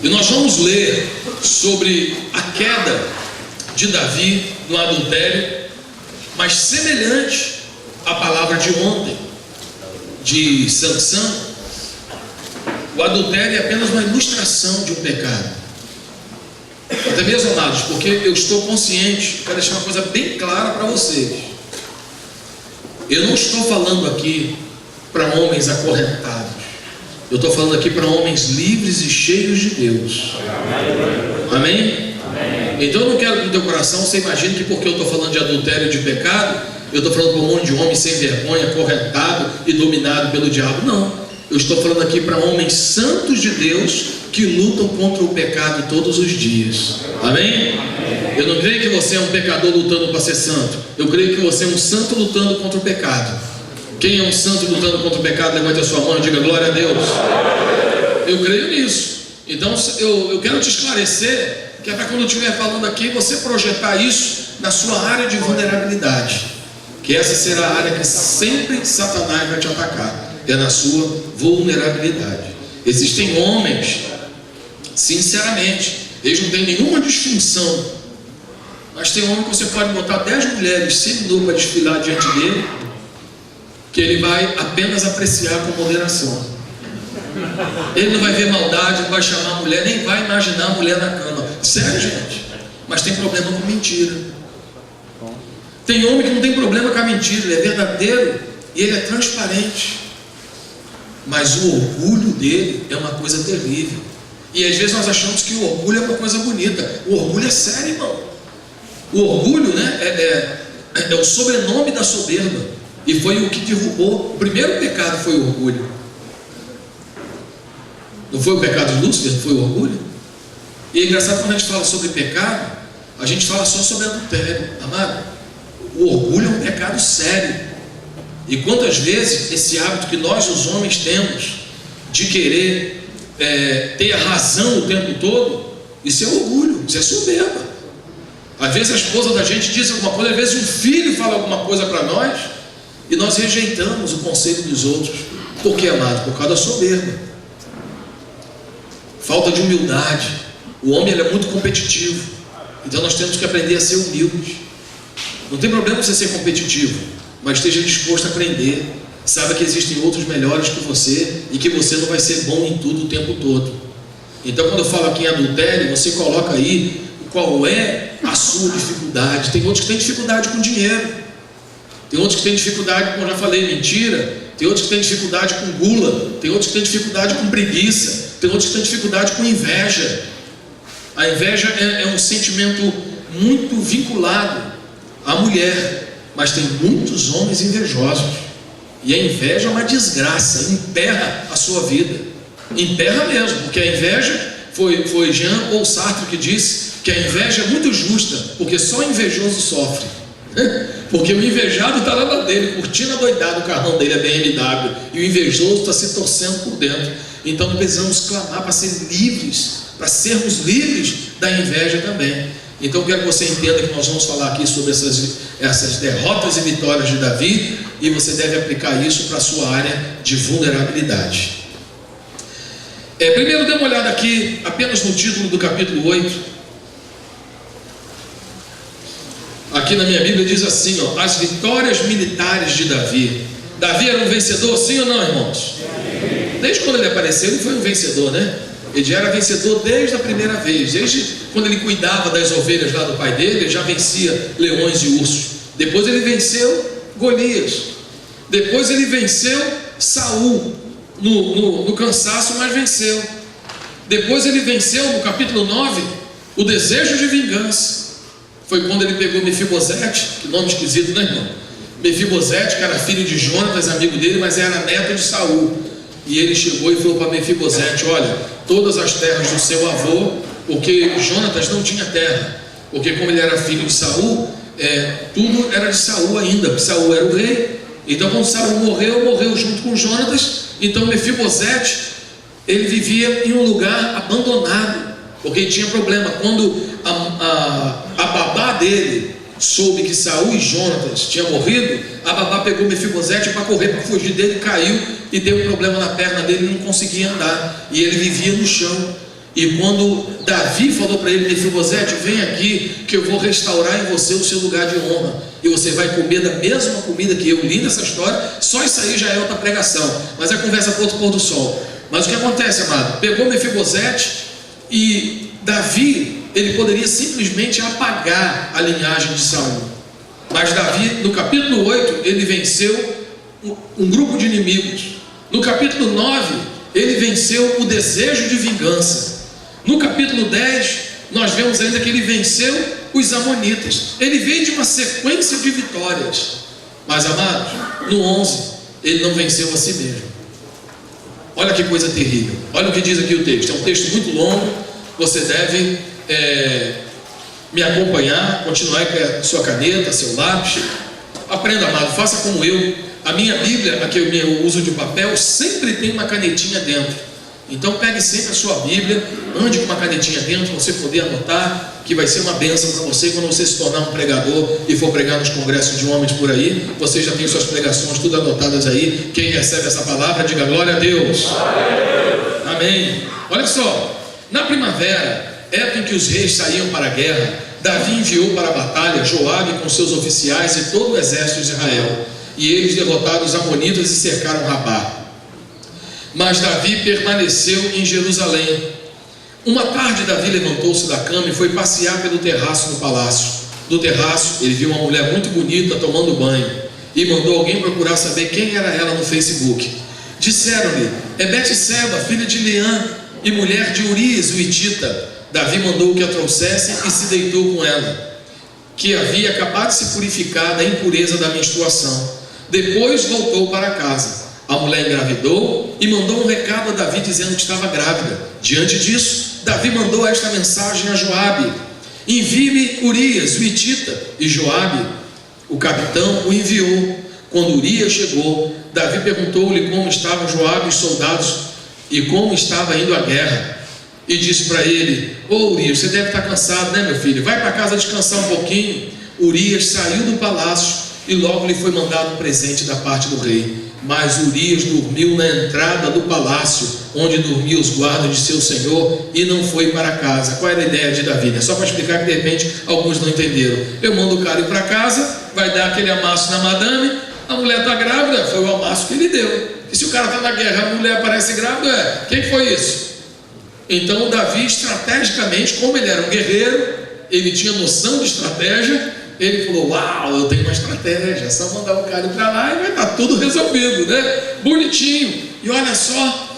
E nós vamos ler sobre a queda de Davi no adultério, mas semelhante à palavra de ontem, de Sansão. O adultério é apenas uma ilustração de um pecado. Até mesmo, amados, porque eu estou consciente, quero deixar uma coisa bem clara para vocês. Eu não estou falando aqui para homens acorrentados. Eu estou falando aqui para homens livres e cheios de Deus. Amém? Então eu não quero que no teu coração você imagine que porque eu estou falando de adultério e de pecado, eu estou falando para um monte de homem sem vergonha, acorrentado e dominado pelo diabo. Não. Eu estou falando aqui para homens santos de Deus que lutam contra o pecado todos os dias. Amém? Eu não creio que você é um pecador lutando para ser santo. Eu creio que você é um santo lutando contra o pecado. Quem é um santo lutando contra o pecado, levante a sua mão e diga glória a Deus. Eu creio nisso. Então eu quero te esclarecer, que é para quando eu estiver falando aqui, você projetar isso na sua área de vulnerabilidade, que essa será a área que sempre Satanás vai te atacar, é na sua vulnerabilidade. Existem homens, sinceramente, eles não têm nenhuma distinção, mas tem homem que você pode botar 10 mulheres semi-nuas para desfilar diante dele, que ele vai apenas apreciar com moderação. Ele não vai ver maldade, não vai chamar a mulher, nem vai imaginar a mulher na cama. Sério, gente? Mas tem problema com mentira. Tem homem que não tem problema com a mentira, ele é verdadeiro e ele é transparente. Mas o orgulho dele é uma coisa terrível. E às vezes nós achamos que o orgulho é uma coisa bonita. O orgulho é sério, irmão. O orgulho, né, é o sobrenome da soberba. E foi o que derrubou. O primeiro pecado foi o orgulho. Não foi o pecado de Lúcifer, foi o orgulho. E é engraçado quando a gente fala sobre pecado, a gente fala só sobre adultério, amado. O orgulho é um pecado sério. E quantas vezes esse hábito que nós, os homens, temos de querer ter a razão o tempo todo, isso é orgulho, isso é soberba. Às vezes a esposa da gente diz alguma coisa, às vezes um filho fala alguma coisa para nós e nós rejeitamos o conselho dos outros. Por que, amado? Por causa da soberba, falta de humildade. O homem ele é muito competitivo, então nós temos que aprender a ser humildes. Não tem problema você ser competitivo, mas esteja disposto a aprender. Saiba que existem outros melhores que você e que você não vai ser bom em tudo o tempo todo. Então, quando eu falo aqui em adultério, você coloca aí qual é a sua dificuldade. Tem outros que têm dificuldade com dinheiro, tem outros que têm dificuldade, como eu já falei, mentira, tem outros que têm dificuldade com gula, tem outros que têm dificuldade com preguiça, tem outros que têm dificuldade com inveja. A inveja é um sentimento muito vinculado à mulher, mas tem muitos homens invejosos. E a inveja é uma desgraça, emperra a sua vida, emperra mesmo, porque a inveja, foi Jean Paul Sartre que disse que a inveja é muito justa, porque só invejoso sofre, porque o invejado está lá dele, curtindo adoidado, o carrão dele é BMW, e o invejoso está se torcendo por dentro. Então precisamos clamar para ser livres, para sermos livres da inveja também. Então eu quero que você entenda que nós vamos falar aqui sobre essas derrotas e vitórias de Davi, e você deve aplicar isso para a sua área de vulnerabilidade. Primeiro dê uma olhada aqui apenas no título do capítulo 8. Aqui na minha Bíblia diz assim, ó, as vitórias militares de Davi. Davi era um vencedor, sim ou não, irmãos? Desde quando ele apareceu, ele foi um vencedor, né? Ele já era vencedor desde a primeira vez. Desde quando ele cuidava das ovelhas lá do pai dele, ele já vencia leões e ursos. Depois ele venceu Golias. Depois ele venceu Saul no cansaço, mas venceu. Depois ele venceu, no capítulo 9, o desejo de vingança. Foi quando ele pegou Mefibosete, que nome esquisito, né, irmão? Mefibosete, que era filho de Jonatas, amigo dele, mas era neto de Saul. E ele chegou e falou para Mefibosete: olha, todas as terras do seu avô, porque Jonatas não tinha terra, porque como ele era filho de Saul, tudo era de Saul ainda, porque Saul era o rei. Então quando Saul morreu junto com Jonatas. Então Mefibosete, ele vivia em um lugar abandonado, porque tinha problema. Quando a babá dele soube que Saul e Jonatas tinham morrido, a babá pegou Mefibosete para correr, para fugir dele, caiu e deu um problema na perna dele, não conseguia andar, e ele vivia no chão. E quando Davi falou para ele: Mefibosete, vem aqui que eu vou restaurar em você o seu lugar de honra, e você vai comer da mesma comida que eu. Linda essa história, só isso aí já é outra pregação, mas é conversa para outro pôr do sol. Mas o que acontece, amado? Pegou Mefibosete, e Davi, ele poderia simplesmente apagar a linhagem de Saul, mas Davi, no capítulo 8, ele venceu um grupo de inimigos. No capítulo 9, ele venceu o desejo de vingança. No capítulo 10, nós vemos ainda que ele venceu os amonitas. Ele veio de uma sequência de vitórias. Mas, amados, no 11, ele não venceu a si mesmo. Olha que coisa terrível. Olha o que diz aqui o texto. É um texto muito longo. Você deve me acompanhar, continuar com a sua caneta, seu lápis. Aprenda, amado, faça como eu. A minha Bíblia, a que eu uso de papel, sempre tem uma canetinha dentro. Então pegue sempre a sua Bíblia, ande com uma canetinha dentro, para você poder anotar, que vai ser uma bênção para você quando você se tornar um pregador e for pregar nos congressos de homens por aí. Você já tem suas pregações tudo anotadas aí. Quem recebe essa palavra, diga glória a Deus. Amém. Olha só, na primavera, época em que os reis saíam para a guerra, Davi enviou para a batalha Joabe com seus oficiais e todo o exército de Israel, e eles derrotaram os amonitas e cercaram Rabá. Mas Davi permaneceu em Jerusalém. Uma tarde Davi levantou-se da cama e foi passear pelo terraço do palácio. Do terraço ele viu uma mulher muito bonita tomando banho, e mandou alguém procurar saber quem era ela no Facebook. Disseram-lhe: é Betseba, filha de Leã e mulher de Urias, o hitita. Davi mandou que a trouxessem e se deitou com ela, que havia acabado de se purificar da impureza da menstruação. Depois voltou para casa. A mulher engravidou e mandou um recado a Davi dizendo que estava grávida. Diante disso, Davi mandou esta mensagem a Joabe: envie-me Urias, o hitita. E Joabe, o capitão o enviou. Quando Urias chegou, Davi perguntou-lhe como estavam Joabe e os soldados e como estava indo a guerra. E disse para ele: Urias, você deve estar cansado, né, meu filho? Vai para casa descansar um pouquinho. Urias saiu do palácio e logo lhe foi mandado um presente da parte do rei. Mas Urias dormiu na entrada do palácio, onde dormiam os guardas de seu senhor, e não foi para casa. Qual era a ideia de Davi? É só para explicar que de repente alguns não entenderam. Eu mando o cara ir para casa, vai dar aquele amasso na madame, a mulher está grávida, foi o amasso que ele deu. E se o cara está na guerra, a mulher aparece grávida, quem foi isso? Então Davi, estrategicamente, como ele era um guerreiro, ele tinha noção de estratégia. Ele falou: uau, eu tenho uma estratégia, é só mandar o cara para lá e vai estar tudo resolvido, né? Bonitinho. E olha só,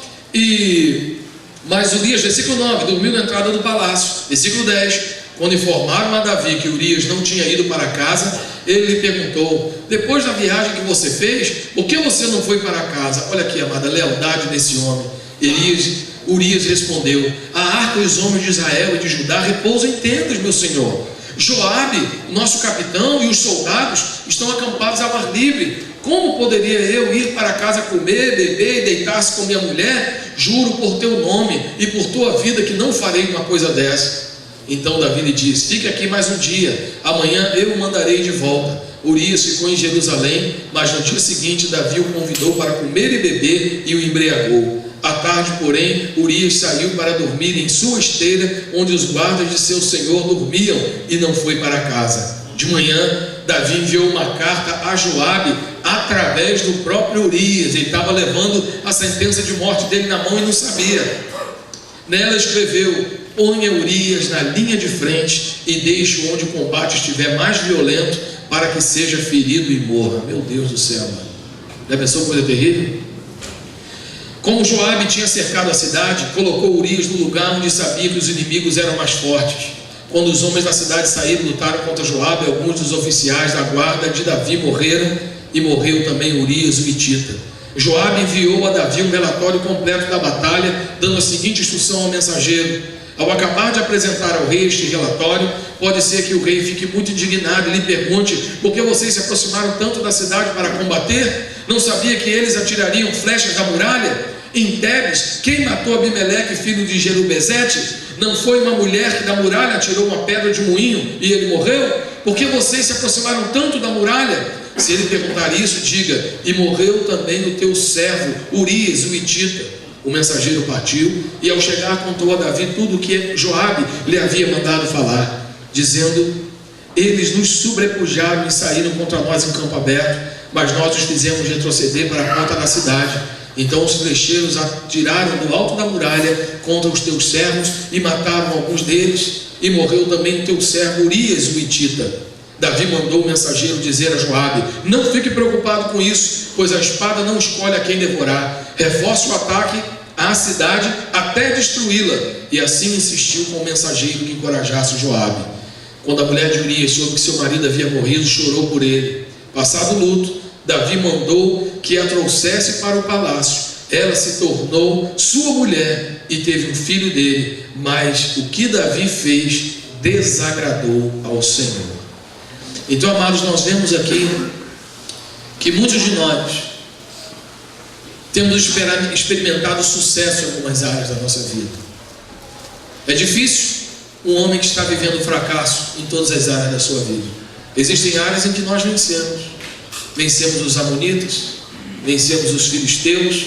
mas Urias, versículo 9, dormiu na entrada do palácio. Versículo 10, quando informaram a Davi que Urias não tinha ido para casa, ele lhe perguntou: depois da viagem que você fez, por que você não foi para casa? Olha aqui, amada, a lealdade desse homem. Urias respondeu: a arca e os homens de Israel e de Judá repousam em tendas, meu senhor. Joabe, nosso capitão, e os soldados estão acampados ao ar livre. Como poderia eu ir para casa comer, beber e deitar-se com minha mulher? Juro por teu nome e por tua vida que não farei uma coisa dessa. Então Davi lhe disse: fique aqui mais um dia, amanhã eu o mandarei de volta. Urias ficou em Jerusalém, mas no dia seguinte Davi o convidou para comer e beber e o embriagou. À tarde, porém, Urias saiu para dormir em sua esteira, onde os guardas de seu senhor dormiam, e não foi para casa. De manhã, Davi enviou uma carta a Joabe através do próprio Urias. Ele estava levando a sentença de morte dele na mão e não sabia. Nela escreveu: ponha Urias na linha de frente e deixe onde o combate estiver mais violento, para que seja ferido e morra. Meu Deus do céu, mano. Já pensou coisa terrível? Como Joabe tinha cercado a cidade, colocou Urias no lugar onde sabia que os inimigos eram mais fortes. Quando os homens da cidade saíram e lutaram contra Joabe, alguns dos oficiais da guarda de Davi morreram, e morreu também Urias, o hitita. Joabe enviou a Davi um relatório completo da batalha, dando a seguinte instrução ao mensageiro: ao acabar de apresentar ao rei este relatório, pode ser que o rei fique muito indignado e lhe pergunte: por que vocês se aproximaram tanto da cidade para combater? Não sabia que eles atirariam flechas da muralha? Em Tebes, quem matou Abimeleque, filho de Jerubezete? Não foi uma mulher que da muralha atirou uma pedra de moinho e ele morreu? Por que vocês se aproximaram tanto da muralha? Se ele perguntar isso, diga: e morreu também o teu servo Urias, o hitita. O mensageiro partiu e, ao chegar, contou a Davi tudo o que Joabe lhe havia mandado falar, dizendo: eles nos sobrepujaram e saíram contra nós em campo aberto, mas nós os fizemos retroceder para a porta da cidade. Então os flecheiros atiraram do alto da muralha contra os teus servos e mataram alguns deles, e morreu também o teu servo Urias, o hitita. Davi mandou o mensageiro dizer a Joabe: não fique preocupado com isso, pois a espada não escolhe a quem devorar. Reforce o ataque à cidade até destruí-la. E assim insistiu com o mensageiro que encorajasse Joabe. Quando a mulher de Urias soube que seu marido havia morrido, chorou por ele. Passado o luto, Davi mandou que a trouxesse para o palácio. Ela se tornou sua mulher e teve um filho dele. Mas o que Davi fez desagradou ao Senhor. Então, amados, nós vemos aqui que muitos de nós temos experimentado sucesso em algumas áreas da nossa vida. É difícil um homem que está vivendo fracasso em todas as áreas da sua vida. Existem áreas em que nós vencemos. Vencemos os amonitas, vencemos os filisteus,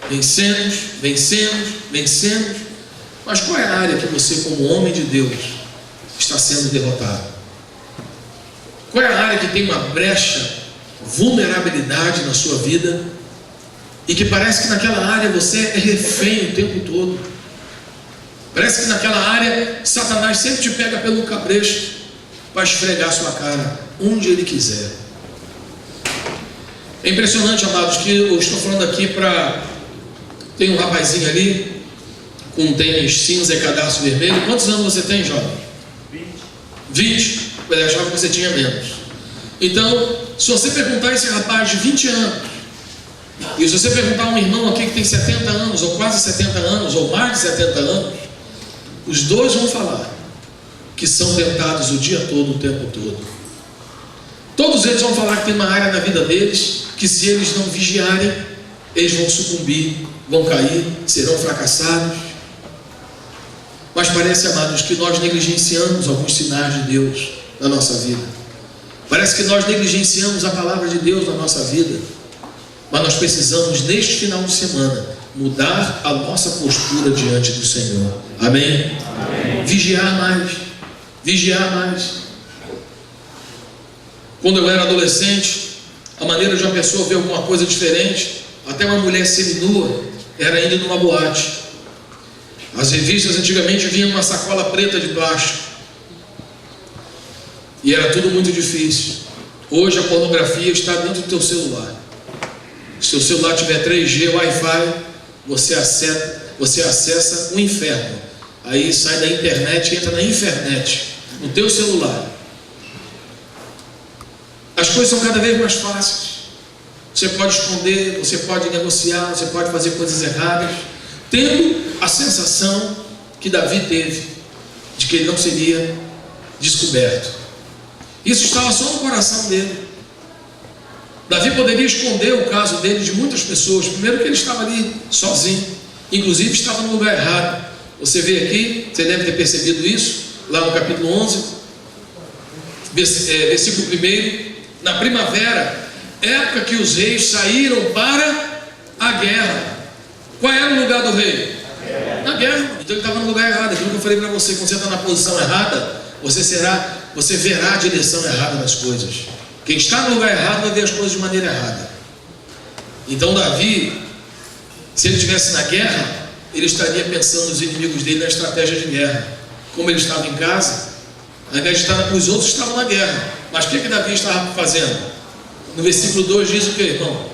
vencemos. Mas qual é a área que você, como homem de Deus, está sendo derrotado? Qual é a área que tem uma brecha, vulnerabilidade na sua vida, e que parece que naquela área você é refém o tempo todo? Parece que naquela área Satanás sempre te pega pelo cabresto para esfregar sua cara onde ele quiser. É impressionante, amados, que eu estou falando aqui para... Tem um rapazinho ali com um tênis cinza e cadarço vermelho. Quantos anos você tem, jovem? 20? Eu achava que você tinha menos. Então, se você perguntar a esse rapaz de 20 anos, e se você perguntar a um irmão aqui que tem 70 anos, ou quase 70 anos, ou mais de 70 anos, os dois vão falar que são tentados o dia todo, o tempo todo. Todos eles vão falar que tem uma área na vida deles que, se eles não vigiarem, eles vão sucumbir, vão cair, serão fracassados. Mas parece, amados, que nós negligenciamos alguns sinais de Deus na nossa vida. Parece que nós negligenciamos a palavra de Deus na nossa vida. Mas nós precisamos, neste final de semana, mudar a nossa postura diante do Senhor. Amém? Amém. Vigiar mais. Vigiar mais. Quando eu era adolescente, a maneira de uma pessoa ver alguma coisa diferente, até uma mulher seminua, era indo numa boate. As revistas antigamente vinham numa sacola preta de plástico. E era tudo muito difícil. Hoje a pornografia está dentro do teu celular. Se o celular tiver 3G, Wi-Fi, você acessa o inferno. Aí sai da internet e entra na infernet, no teu celular. As coisas são cada vez mais fáceis. Você pode esconder, você pode negociar, você pode fazer coisas erradas, tendo a sensação que Davi teve, de que ele não seria descoberto. Isso estava só no coração dele. Davi poderia esconder o caso dele de muitas pessoas. Primeiro que ele estava ali sozinho, inclusive estava no lugar errado. Você vê aqui, você deve ter percebido isso, lá no capítulo 11, versículo 1. Na primavera, época que os reis saíram para a guerra. Qual era o lugar do rei? Na guerra. Então ele estava no lugar errado. Aquilo que eu falei para você, quando você está na posição errada, você verá a direção errada das coisas. Quem está no lugar errado vai ver as coisas de maneira errada. Então Davi, se ele estivesse na guerra, ele estaria pensando nos inimigos dele, na estratégia de guerra. Como ele estava em casa, ao invés de estar, os outros estavam na guerra. Mas o que Davi estava fazendo? No versículo 2 diz o que, irmão?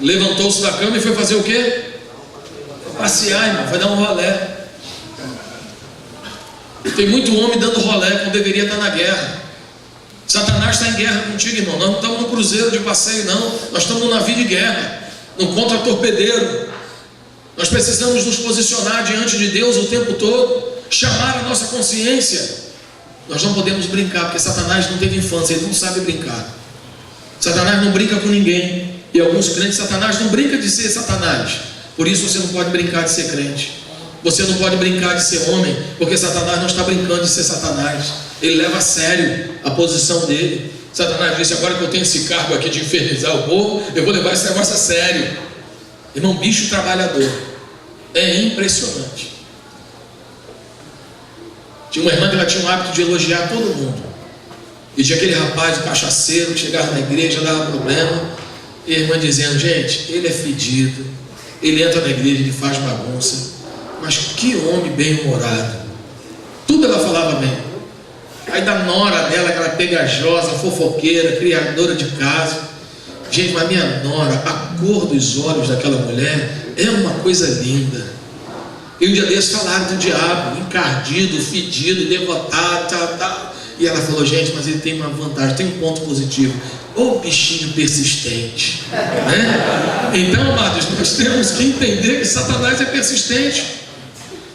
Levantou-se da cama e foi fazer o quê? Passear, irmão, foi dar um rolé. Tem muito homem dando rolé quando deveria estar na guerra. Satanás está em guerra contigo, irmão. Nós não estamos no cruzeiro de passeio, não. Nós estamos no navio de guerra, no contra-torpedeiro. Nós precisamos nos posicionar diante de Deus o tempo todo, chamar a nossa consciência. Nós não podemos brincar, porque Satanás não teve infância, ele não sabe brincar. Satanás não brinca com ninguém. E alguns crentes, Satanás não brinca de ser Satanás. Por isso você não pode brincar de ser crente. Você não pode brincar de ser homem, porque Satanás não está brincando de ser Satanás. Ele leva a sério a posição dele. Satanás disse: agora que eu tenho esse cargo aqui de infernizar o povo, eu vou levar esse negócio a sério. Irmão, bicho trabalhador. É impressionante. Tinha uma irmã que ela tinha o hábito de elogiar todo mundo. E tinha aquele rapaz, o cachaceiro, que chegava na igreja, dava problema. E a irmã dizendo: gente, ele é fedido, ele entra na igreja, ele faz bagunça, mas que homem bem-humorado. Tudo ela falava bem. Aí da nora dela, aquela pegajosa, fofoqueira, criadora de casa. Gente, mas minha nora, a cor dos olhos daquela mulher é uma coisa linda. E um dia desses falaram do diabo, encardido, fedido, devotado, tal. E ela falou: gente, mas ele tem uma vantagem, tem um ponto positivo. Ô bichinho persistente, né? Então, amados, nós temos que entender que Satanás é persistente.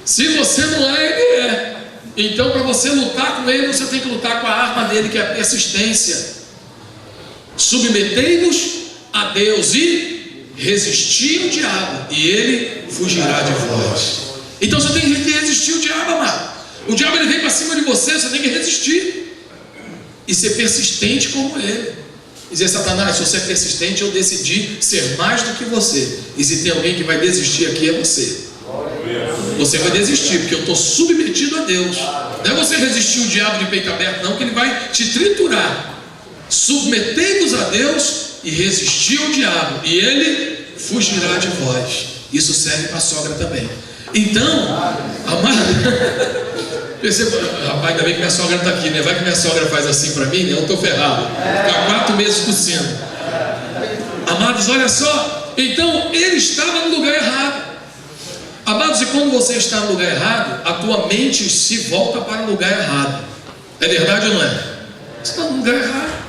Se você não é, ele é. Então, para você lutar com ele, você tem que lutar com a arma dele, que é a persistência. Submetei-vos a Deus e resistir o diabo, e ele fugirá de vós. Então você tem que resistir o diabo, amado. O diabo, ele vem para cima de você, você tem que resistir e ser persistente como ele. Dizer: Satanás, se você é persistente, eu decidi ser mais do que você. E se tem alguém que vai desistir aqui, é você. Você vai desistir, porque eu estou submetido a Deus. Não é você resistir o diabo de peito aberto, não, que ele vai te triturar. Submetei-vos a Deus e resistir ao diabo, e ele fugirá de vós. Isso serve para a sogra também. Então, amado, perceba, rapaz, ainda bem que minha sogra está aqui, né? Vai que minha sogra faz assim para mim, né? Eu estou ferrado. Ficar 4 meses tossindo. Amados, olha só. Então, ele estava no lugar errado. Amados, e quando você está no lugar errado, a tua mente se volta para o lugar errado. É verdade ou não é? Você está no lugar errado.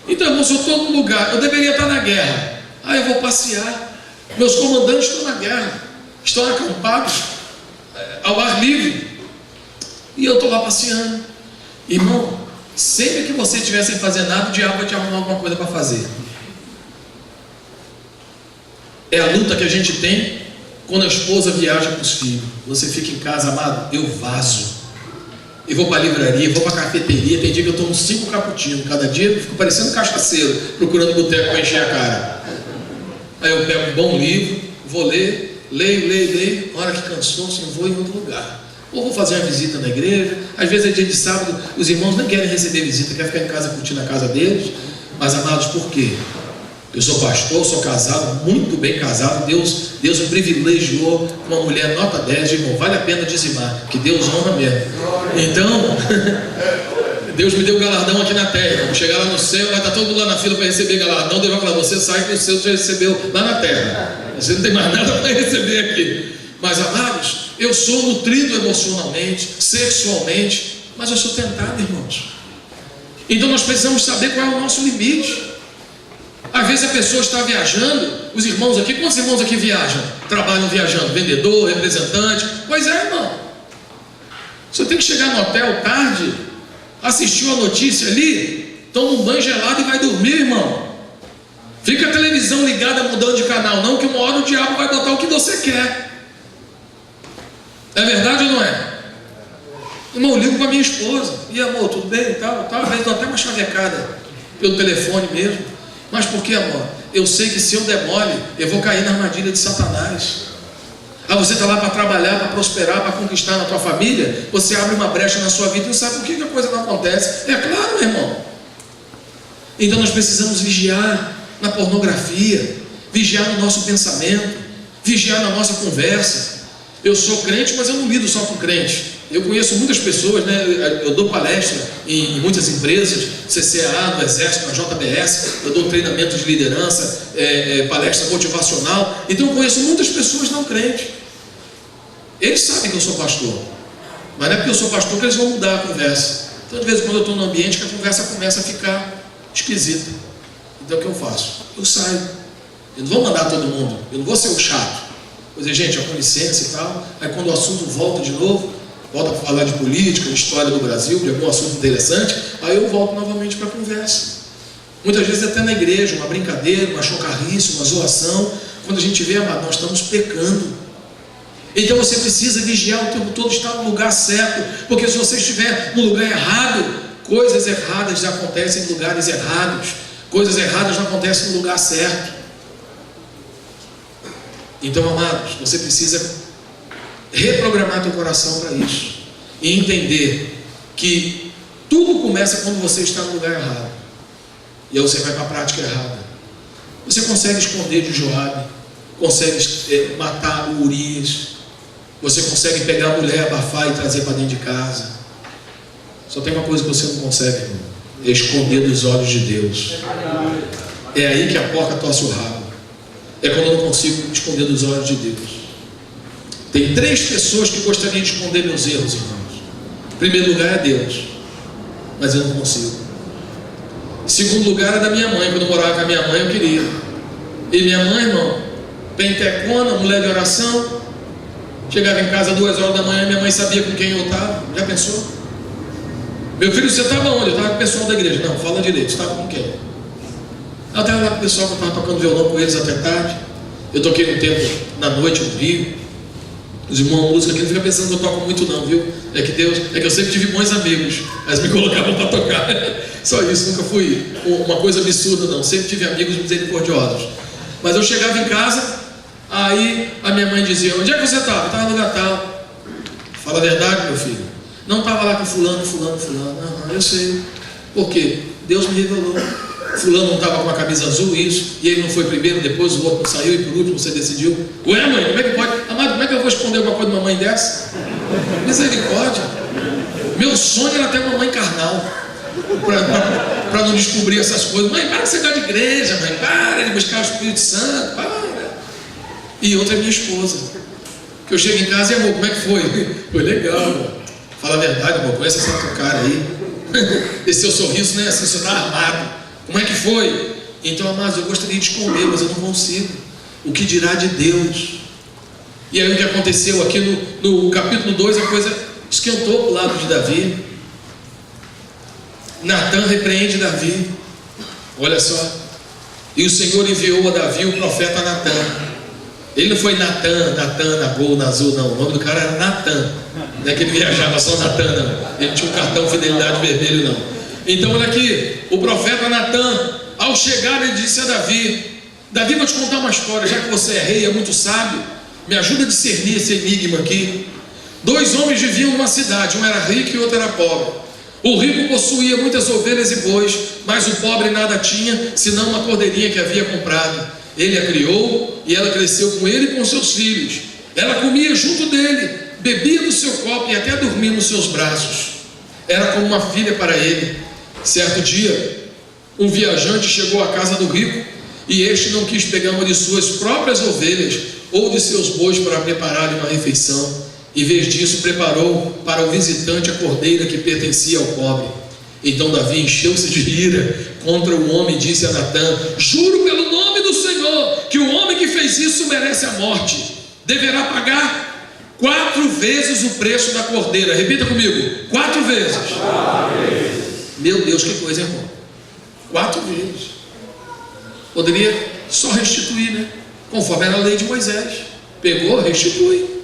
Então, irmão, se eu estou no lugar, eu deveria estar na guerra. Ah, eu vou passear. Meus comandantes estão na guerra, estão acampados ao ar livre, e eu estou lá passeando. Irmão, Sempre que você estiver sem fazer nada, o diabo vai te arrumar alguma coisa para fazer. É a luta que a gente tem quando a esposa viaja com os filhos. Você fica em casa, amado, eu vazo. Eu vou para a livraria, vou para a cafeteria. Tem dia que eu tomo 5 cappuccinos. Cada dia eu fico parecendo um cachaceiro, procurando boteco para encher a cara. Aí eu pego um bom livro, vou ler, leio. A hora que cansou, eu vou em outro lugar. Ou vou fazer uma visita na igreja. Às vezes é dia de sábado, os irmãos não querem receber visita, querem ficar em casa curtindo a casa deles. Mas, amados, por quê? Eu sou pastor, sou casado, muito bem casado. Deus me privilegiou com uma mulher nota 10, irmão. Vale a pena dizimar, que Deus honra mesmo. Então, Deus me deu galardão aqui na terra. Vou chegar lá no céu, vai estar todo mundo lá na fila para receber galardão. Deus vai falar, você sai que o céu já recebeu lá na terra. Você não tem mais nada para receber aqui. Mas, amados, eu sou nutrido emocionalmente, sexualmente, mas eu sou tentado, irmãos. Então nós precisamos saber qual é o nosso limite. Às vezes a pessoa está viajando, os irmãos aqui, quantos irmãos aqui viajam? Trabalham viajando, vendedor, representante. Pois é, irmão. Você tem que chegar no hotel tarde, assistiu a notícia ali, toma um banho gelado e vai dormir, irmão. Fica a televisão ligada mudando de canal, não, que uma hora o diabo vai botar o que você quer. É verdade ou não é? Irmão, eu ligo para minha esposa. E amor, tudo bem e tal? Às vezes dou até uma chavecada pelo telefone mesmo. Mas por que, amor? Eu sei que se eu der mole, eu vou cair na armadilha de Satanás. Ah, você está lá para trabalhar, para prosperar, para conquistar na tua família. Você abre uma brecha na sua vida e não sabe por que a coisa não acontece. É claro, meu irmão. Então nós precisamos vigiar na pornografia, vigiar no nosso pensamento, vigiar na nossa conversa. Eu sou crente, mas eu não lido só com crente. Eu conheço muitas pessoas, né? Eu dou palestra em muitas empresas, CCA, no Exército, na JBS, eu dou treinamento de liderança, palestra motivacional. Então eu conheço muitas pessoas não crentes. Eles sabem que eu sou pastor, mas não é porque eu sou pastor que eles vão mudar a conversa. Então de vez em quando eu estou num ambiente que a conversa começa a ficar esquisita. Então o que eu faço? Eu saio. Eu não vou mandar todo mundo, eu não vou ser o chato. Pois é, gente, com licença e tal. Aí quando o assunto volta de novo, volta para falar de política, de história do Brasil, de algum assunto interessante, aí eu volto novamente para a conversa. Muitas vezes até na igreja, uma brincadeira, uma chocarrice, uma zoação. Quando a gente vê, amado, nós estamos pecando. Então você precisa vigiar o tempo todo, estar no lugar certo, porque se você estiver no lugar errado, coisas erradas acontecem em lugares errados, coisas erradas não acontecem no lugar certo. Então, amados, você precisa reprogramar teu coração para isso e entender que tudo começa quando você está no lugar errado, e aí você vai para a prática errada. Você consegue esconder de Joabe, consegue matar o Urias, você consegue pegar a mulher, abafar e trazer para dentro de casa. Só tem uma coisa que você não consegue, irmão: é esconder dos olhos de Deus. É aí que a porca torce o rabo. É quando eu não consigo esconder dos olhos de Deus. Tem 3 pessoas que gostariam de esconder meus erros, irmãos. Em primeiro lugar é Deus, mas eu não consigo. Em segundo lugar é da minha mãe. Quando eu morava com a minha mãe, eu queria. E minha mãe, irmão, pentecona, mulher de oração, chegava em casa 2 horas da manhã, minha mãe sabia com quem eu estava. Já pensou? Meu filho, você estava onde? Eu estava com o pessoal da igreja. Não, fala direito, você estava com quem? Eu estava lá com o pessoal que eu estava tocando violão com eles até tarde. Eu toquei um tempo na noite no Rio. Os irmãos música aqui não fica pensando que eu toco muito não, viu? É que eu sempre tive bons amigos, mas me colocavam para tocar. Só isso, nunca fui uma coisa absurda não. Sempre tive amigos misericordiosos. Mas eu chegava em casa, aí a minha mãe dizia: onde é que você estava? Estava no lugar tal. Fala a verdade, meu filho. Não estava lá com fulano. Eu sei. Por quê? Deus me revelou. Fulano não estava com a camisa azul, isso, e ele não foi primeiro, depois o outro não saiu, e por último você decidiu. Ué, mãe, como é que pode? Amado, como é que eu vou esconder alguma coisa de uma mãe dessa? Misericórdia. Meu sonho era ter uma mãe carnal, para não descobrir essas coisas. Mãe, para de ser de igreja, mãe, para de buscar o Espírito Santo, para. E outra é minha esposa, que eu chego em casa e, amor, como é que foi? Foi legal, amor. Fala a verdade, amor, conhece essa tua cara aí. Esse seu sorriso, né, assim, você está armado. Como é que foi? Então, amados, eu gostaria de esconder, mas eu não consigo. O que dirá de Deus? E aí o que aconteceu aqui no capítulo 2, a coisa esquentou para o lado de Davi. Natã repreende Davi. Olha só. E o Senhor enviou a Davi o profeta Natã. Ele não foi Natã, Nagol, Nazul, não. O nome do cara era Natã. Não é que ele viajava só Natã, não. Ele tinha um cartão fidelidade vermelho, não. Então olha aqui, o profeta Natã, ao chegar, ele disse a Davi: Davi, vou te contar uma história, já que você é rei, é muito sábio, me ajuda a discernir esse enigma aqui. 2 homens viviam numa cidade, um era rico e o outro era pobre. O rico possuía muitas ovelhas e bois, mas o pobre nada tinha, senão uma cordeirinha que havia comprado. Ele a criou e ela cresceu com ele e com seus filhos. Ela comia junto dele, bebia do seu copo e até dormia nos seus braços. Era como uma filha para ele. Certo dia, um viajante chegou à casa do rico e este não quis pegar uma de suas próprias ovelhas ou de seus bois para preparar-lhe uma refeição. Em vez disso, preparou para o visitante a cordeira que pertencia ao pobre. Então Davi encheu-se de ira contra o homem e disse a Natã: juro pelo nome do Senhor que o homem que fez isso merece a morte. Deverá pagar 4 vezes o preço da cordeira. Repita comigo: 4 vezes. Meu Deus, que coisa, irmão. 4 vezes. Poderia só restituir, né? Conforme era a lei de Moisés. Pegou, restitui.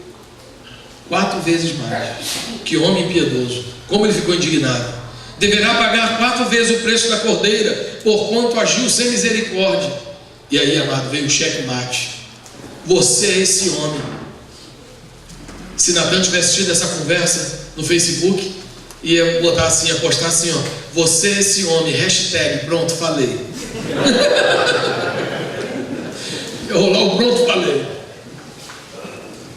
4 vezes mais. Que homem impiedoso. Como ele ficou indignado. Deverá pagar 4 vezes o preço da cordeira, porquanto agiu sem misericórdia. E aí, amado, veio o checkmate. Você é esse homem. Se Natã tivesse tido essa conversa no Facebook, ia botar assim, ia postar assim, ó: você é esse homem, hashtag, pronto, falei. Eu rolar o pronto, falei.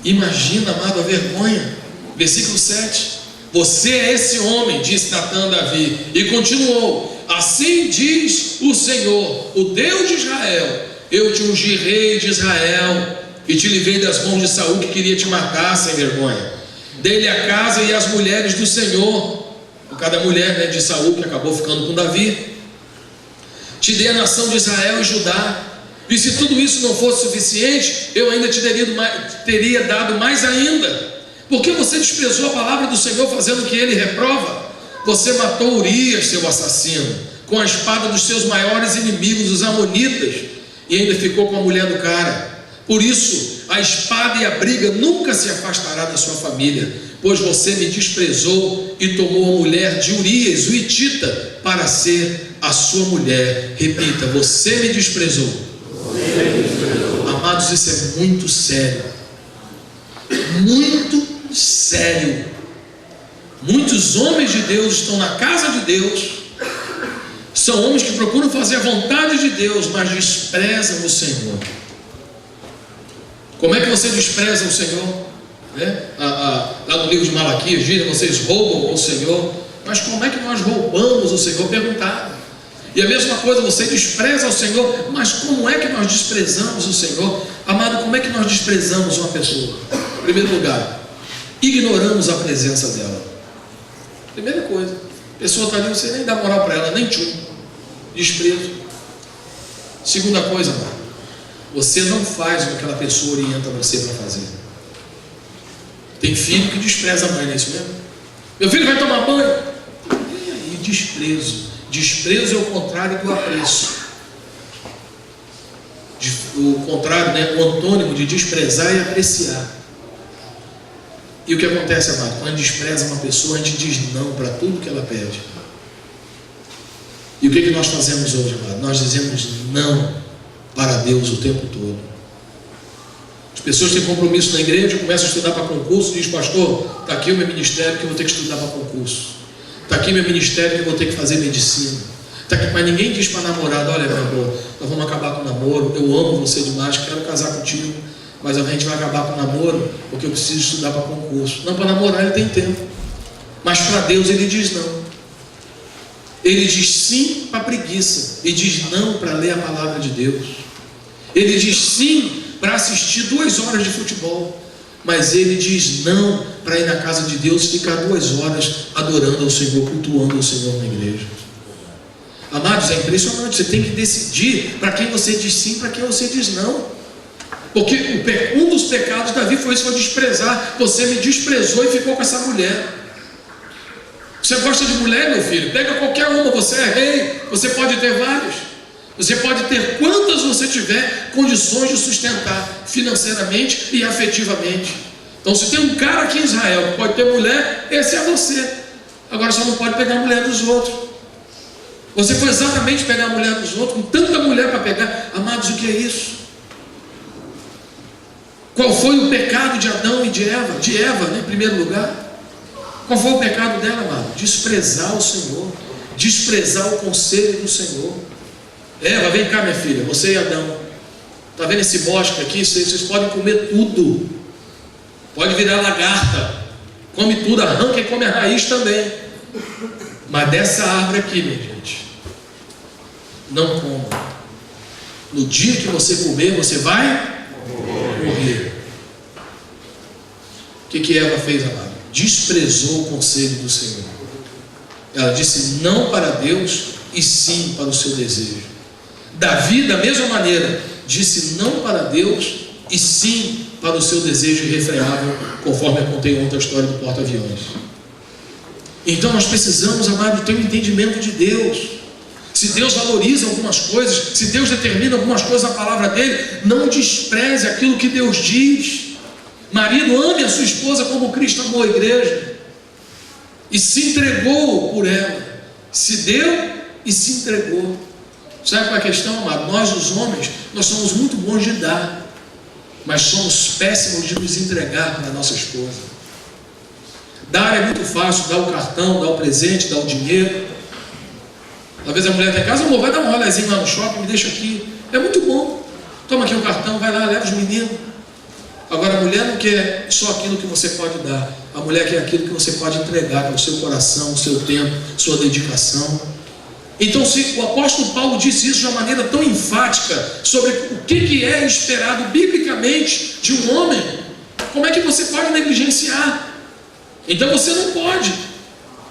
Imagina, amado, a vergonha. Versículo 7. Você é esse homem, disse Natã a Davi, e continuou: assim diz o Senhor, o Deus de Israel: eu te ungi rei de Israel e te livrei das mãos de Saul, que queria te matar sem vergonha. Dei-lhe a casa e as mulheres do Senhor, por cada mulher, né, de Saul, que acabou ficando com Davi. Te dei a nação de Israel e Judá. E se tudo isso não fosse suficiente, eu ainda te teria dado mais ainda. Porque você desprezou a palavra do Senhor, fazendo o que ele reprova. Você matou Urias, seu assassino, com a espada dos seus maiores inimigos, os amonitas, e ainda ficou com a mulher do cara. Por isso, a espada e a briga nunca se afastará da sua família, pois você me desprezou e tomou a mulher de Urias, o hitita, para ser a sua mulher. Repita: você me desprezou. Amados, isso é muito sério. Muito sério. Muitos homens de Deus estão na casa de Deus, são homens que procuram fazer a vontade de Deus, mas desprezam o Senhor. Como é que você despreza o Senhor? Lá no livro de Malaquias diz: vocês roubam o Senhor. Mas como é que nós roubamos o Senhor? Perguntaram. E a mesma coisa, você despreza o Senhor. Mas como é que nós desprezamos o Senhor? Amado, como é que nós desprezamos uma pessoa? Em primeiro lugar, ignoramos a presença dela. Primeira coisa, a pessoa está ali, você nem dá moral para ela, nem tchum. Desprezo. Segunda coisa, amado, você não faz o que aquela pessoa orienta você para fazer. Tem filho que despreza a mãe, não é isso mesmo? Meu filho vai tomar banho. E aí, desprezo. Desprezo é o contrário do apreço. O contrário, né? O antônimo de desprezar é apreciar. E o que acontece, amado? Quando a gente despreza uma pessoa, a gente diz não para tudo que ela pede. E o que nós fazemos hoje, amado? Nós dizemos não para Deus o tempo todo. As pessoas têm compromisso na igreja, começam a estudar para concurso, diz: pastor, está aqui o meu ministério que eu vou ter que estudar para concurso. Está aqui meu ministério que eu vou ter que fazer medicina. Está aqui, mas ninguém diz para a namorada: olha, meu amor, nós vamos acabar com o namoro, eu amo você demais, quero casar contigo, mas a gente vai acabar com o namoro porque eu preciso estudar para concurso. Não, para namorar ele tem tempo, mas para Deus ele diz não. Ele diz sim para preguiça e diz não para ler a palavra de Deus. Ele diz sim para assistir 2 horas de futebol, mas ele diz não para ir na casa de Deus, ficar 2 horas adorando ao Senhor, cultuando ao Senhor na igreja. Amados, é impressionante. Você tem que decidir para quem você diz sim, para quem você diz não. Porque um dos pecados de Davi foi isso, foi desprezar. Você me desprezou e ficou com essa mulher. Você gosta de mulher, meu filho? Pega qualquer uma, você é rei, você pode ter vários. Você pode ter quantas você tiver condições de sustentar financeiramente e afetivamente. Então, se tem um cara aqui em Israel que pode ter mulher, esse é você. Agora, só não pode pegar a mulher dos outros. Você foi exatamente pegar a mulher dos outros, com tanta mulher para pegar. Amados, o que é isso? Qual foi o pecado de Adão e de Eva? De Eva, né, em primeiro lugar. Qual foi o pecado dela, amado? Desprezar o Senhor, desprezar o conselho do Senhor. Eva, vem cá, minha filha, você e Adão. Está vendo esse bosque aqui? Vocês podem comer tudo. Pode virar lagarta. Come tudo, arranca e come a raiz também. Mas dessa árvore aqui, minha gente, não coma. No dia que você comer, você vai morrer. O que Eva fez, amado? Desprezou o conselho do Senhor. Ela disse não para Deus e sim para o seu desejo. Davi, da mesma maneira, disse não para Deus e sim para o seu desejo irrefreável, conforme eu contei ontem a história do porta-aviões. Então nós precisamos, amado, ter um entendimento de Deus. Se Deus valoriza algumas coisas, se Deus determina algumas coisas na palavra dele, não despreze aquilo que Deus diz. Marido, ame a sua esposa como Cristo amou a igreja e se entregou por ela, se deu e se entregou. Sabe qual é a questão, amado? Nós, os homens, nós somos muito bons de dar, mas somos péssimos de nos entregar para a nossa esposa. Dar é muito fácil, dar o cartão, dar o presente, dar o dinheiro. Às vezes a mulher está em casa, amor, vai dar um rolezinho lá no shopping, me deixa aqui. É muito bom. Toma aqui o cartão, vai lá, leva os meninos. Agora a mulher não quer só aquilo que você pode dar. A mulher quer aquilo que você pode entregar, que é o seu coração, o seu tempo, sua dedicação. Então, se o apóstolo Paulo disse isso de uma maneira tão enfática sobre o que é esperado biblicamente de um homem, como é que você pode negligenciar? Então você não pode.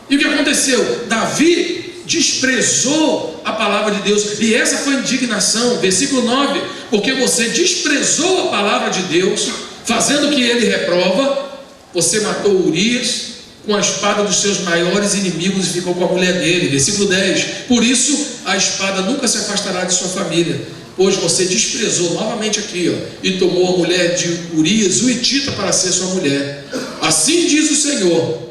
E o que aconteceu? Davi desprezou a palavra de Deus, e essa foi a indignação, versículo 9: porque você desprezou a palavra de Deus, fazendo o que ele reprova, você matou Urias com a espada dos seus maiores inimigos e ficou com a mulher dele. Versículo 10: por isso a espada nunca se afastará de sua família, pois você desprezou, novamente aqui, e tomou a mulher de Urias, o hitita, para ser sua mulher. Assim diz o Senhor: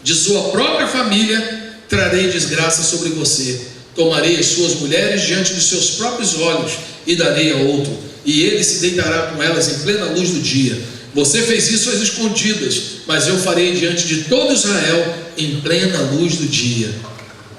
de sua própria família trarei desgraça sobre você, tomarei as suas mulheres diante dos seus próprios olhos e darei a outro, e ele se deitará com elas em plena luz do dia. Você fez isso às escondidas, mas eu farei diante de todo Israel em plena luz do dia.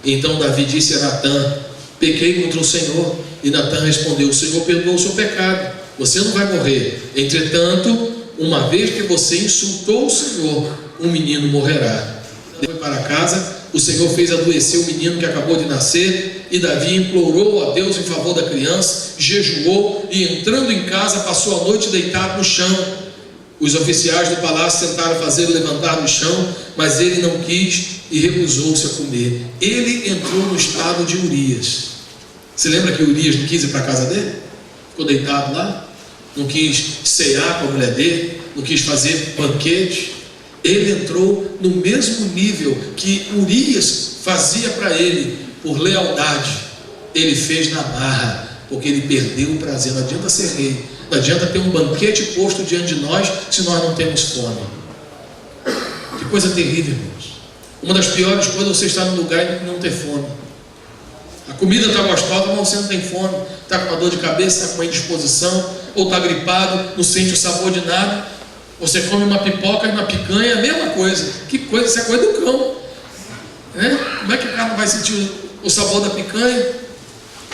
Então Davi disse a Natã: pequei contra o Senhor. E Natã respondeu: o Senhor perdoou o seu pecado, você não vai morrer. Entretanto, uma vez que você insultou o Senhor, um menino morrerá. Foi para casa. O Senhor fez adoecer o menino que acabou de nascer, e Davi implorou a Deus em favor da criança, jejuou e, entrando em casa, passou a noite deitado no chão. Os oficiais do palácio tentaram fazê-lo levantar do chão, mas ele não quis e recusou-se a comer. Ele entrou no estado de Urias. Você lembra que Urias não quis ir para a casa dele? Ficou deitado lá, não quis cear com a mulher dele, não quis fazer banquete. Ele entrou no mesmo nível que Urias fazia para ele por lealdade. Ele fez na marra, porque ele perdeu o prazer. Não adianta ser rei, não adianta ter um banquete posto diante de nós se nós não temos fome. Que coisa terrível, irmãos. Uma das piores coisas é você estar num lugar e não ter fome. A comida está gostosa, mas você não tem fome, está com uma dor de cabeça, está com uma indisposição, ou está gripado, não sente o sabor de nada. Você come uma pipoca e uma picanha, a mesma coisa. Que coisa, isso é coisa do cão, né? Como é que o cara não vai sentir o sabor da picanha?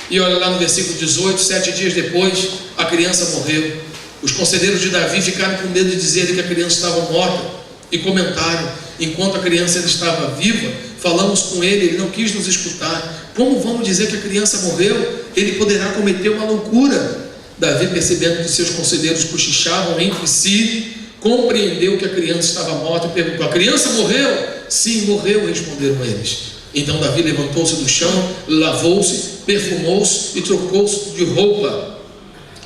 E olha lá no versículo 18: 7 dias depois a criança morreu. Os conselheiros de Davi ficaram com medo de dizer que a criança estava morta, e comentaram: enquanto a criança ainda estava viva, falamos com ele, ele não quis nos escutar. Como vamos dizer que a criança morreu? Ele poderá cometer uma loucura. Davi, percebendo que seus conselheiros cochichavam entre si, compreendeu que a criança estava morta e perguntou: a criança morreu? Sim, morreu, responderam eles. Então Davi levantou-se do chão, lavou-se, perfumou-se e trocou-se de roupa.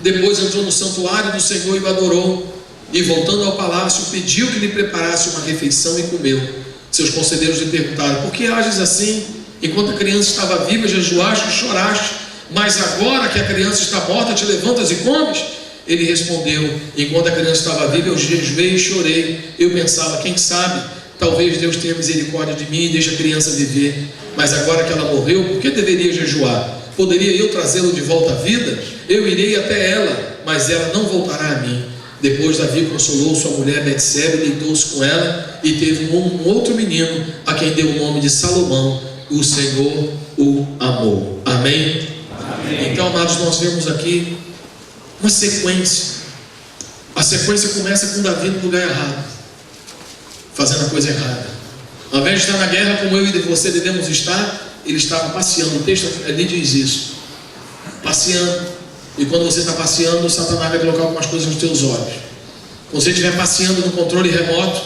Depois entrou no santuário do Senhor e o adorou. E voltando ao palácio, pediu que lhe preparasse uma refeição e comeu. Seus conselheiros lhe perguntaram: por que ages assim? Enquanto a criança estava viva, jejuaste e choraste, mas agora que a criança está morta, te levantas e comes? Ele respondeu: enquanto a criança estava viva, eu jejuei e chorei. Eu pensava: quem sabe, talvez Deus tenha misericórdia de mim e deixe a criança viver. Mas agora que ela morreu, por que deveria jejuar? Poderia eu trazê-lo de volta à vida? Eu irei até ela, mas ela não voltará a mim. Depois Davi consolou sua mulher Betsebe, deitou-se com ela e teve um outro menino, a quem deu o nome de Salomão. O Senhor o amou. Amém? Amém. Então, amados, nós vemos aqui uma sequência. A sequência começa com Davi no lugar errado, fazendo a coisa errada. Ao invés de estar na guerra como eu e você devemos estar, ele estava passeando. O texto ali diz isso: passeando. E quando você está passeando, Satanás vai colocar algumas coisas nos teus olhos. Quando você estiver passeando no controle remoto,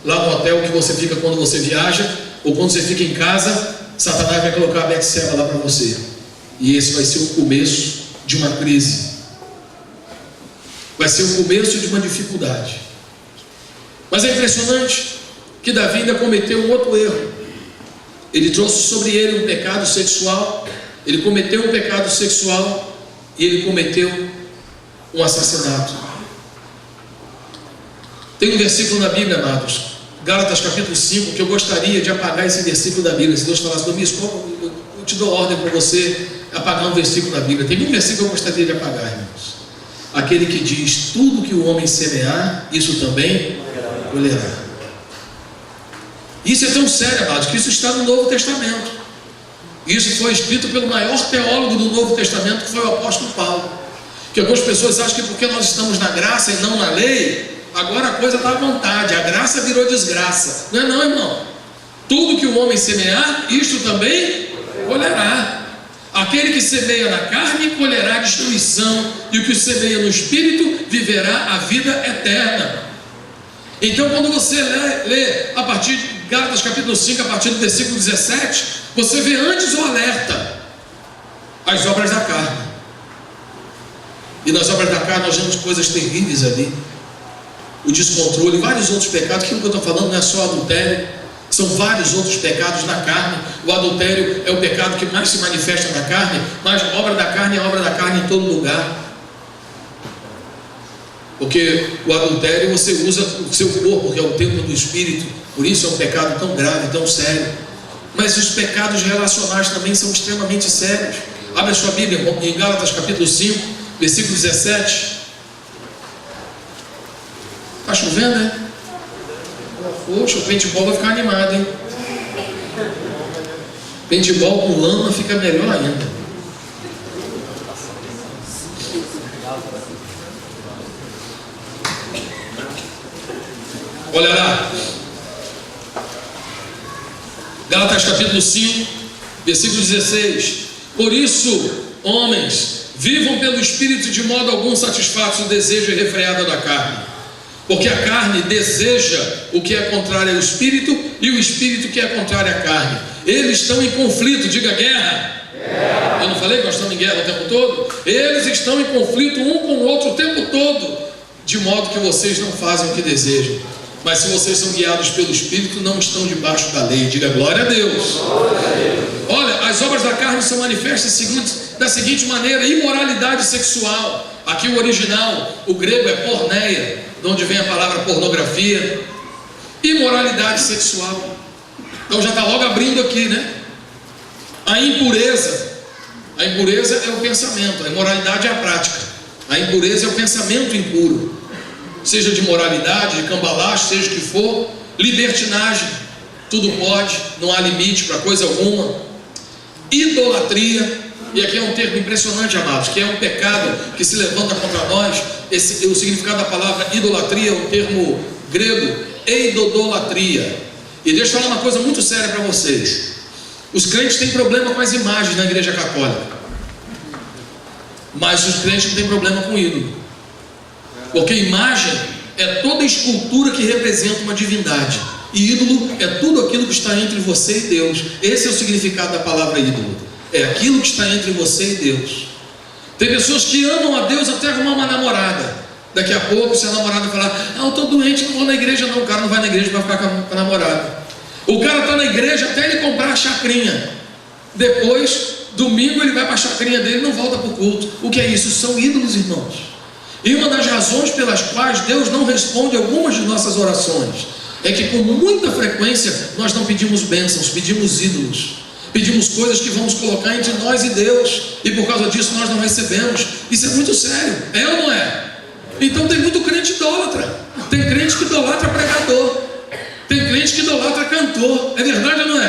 lá no hotel que você fica quando você viaja, ou quando você fica em casa, Satanás vai colocar a Betseba lá para você. E esse vai ser o começo de uma crise. Vai ser o começo de uma dificuldade. Mas é impressionante que Davi ainda cometeu um outro erro. Ele trouxe sobre ele um pecado sexual. Ele cometeu um pecado sexual e ele cometeu um assassinato. Tem um versículo na Bíblia, amados, Gálatas capítulo 5, que eu gostaria de apagar esse versículo da Bíblia. Se Deus falasse comigo, eu te dou ordem para você apagar um versículo da Bíblia. Tem um versículo que eu gostaria de apagar, irmãos. Aquele que diz: tudo que o homem semear, isso também colherá. Isso é tão sério, amados, que isso está no Novo Testamento. Isso foi escrito pelo maior teólogo do Novo Testamento, que foi o apóstolo Paulo. Que algumas pessoas acham que porque nós estamos na graça e não na lei, agora a coisa está à vontade, a graça virou desgraça. Não é não, irmão. Tudo que o homem semear, isto também colherá. Aquele que semeia na carne colherá destruição, e o que semeia no espírito viverá a vida eterna. Então, quando você lê a partir de Gálatas capítulo 5, a partir do versículo 17, você vê antes o alerta: as obras da carne. E nas obras da carne nós vemos coisas terríveis ali: o descontrole, vários outros pecados. Aquilo que eu estou falando não é só adultério, são vários outros pecados na carne. O adultério é o pecado que mais se manifesta na carne, mas a obra da carne é a obra da carne em todo lugar. Porque o adultério você usa o seu corpo, que é o templo do Espírito, por isso é um pecado tão grave, tão sério. Mas os pecados relacionais também são extremamente sérios. Abre a sua Bíblia em Gálatas capítulo 5, versículo 17. Está chovendo, né? Poxa, o paintball vai ficar animado, hein? Paintball com lama fica melhor ainda. Olha lá, Gálatas capítulo 5, versículo 16. Por isso, homens, vivam pelo Espírito, de modo algum satisfatos o desejo irrefreado da carne. Porque a carne deseja o que é contrário ao Espírito, e o Espírito que é contrário à carne. Eles estão em conflito, diga guerra. Eu não falei que nós estamos em guerra o tempo todo? Eles estão em conflito um com o outro o tempo todo, de modo que vocês não fazem o que desejam. Mas se vocês são guiados pelo Espírito, não estão debaixo da lei. Diga glória a Deus. Olha, as obras da carne são manifestas da seguinte maneira: imoralidade sexual. Aqui o original, o grego é porneia, de onde vem a palavra pornografia. Imoralidade sexual. Então já está logo abrindo aqui, né? A impureza. A impureza é o pensamento, a imoralidade é a prática. A impureza é o pensamento impuro. Seja de moralidade, de cambalacho, seja o que for. Libertinagem, tudo pode, não há limite para coisa alguma. Idolatria, e aqui é um termo impressionante, amados, que é um pecado que se levanta contra nós. O significado da palavra idolatria é um termo grego, eidodolatria. E deixa eu falar uma coisa muito séria para vocês: os crentes têm problema com as imagens na igreja católica, mas os crentes não têm problema com ídolo. Porque imagem é toda escultura que representa uma divindade, e ídolo é tudo aquilo que está entre você e Deus. Esse é o significado da palavra ídolo: é aquilo que está entre você e Deus. Tem pessoas que amam a Deus até arrumar uma namorada. Daqui a pouco, se a namorada falar: eu estou doente, não vou na igreja não. O cara não vai na igreja para ficar com a namorada. O cara está na igreja até ele comprar a chacrinha. Depois, domingo, ele vai para a chacrinha dele e não volta para o culto. O que é isso? São ídolos, irmãos. E uma das razões pelas quais Deus não responde algumas de nossas orações é que com muita frequência nós não pedimos bênçãos, pedimos ídolos. Pedimos coisas que vamos colocar entre nós e Deus, e por causa disso nós não recebemos. Isso é muito sério, é ou não é? Então tem muito crente idólatra. Tem crente que idolatra pregador. Tem crente que idolatra cantor. É verdade ou não é?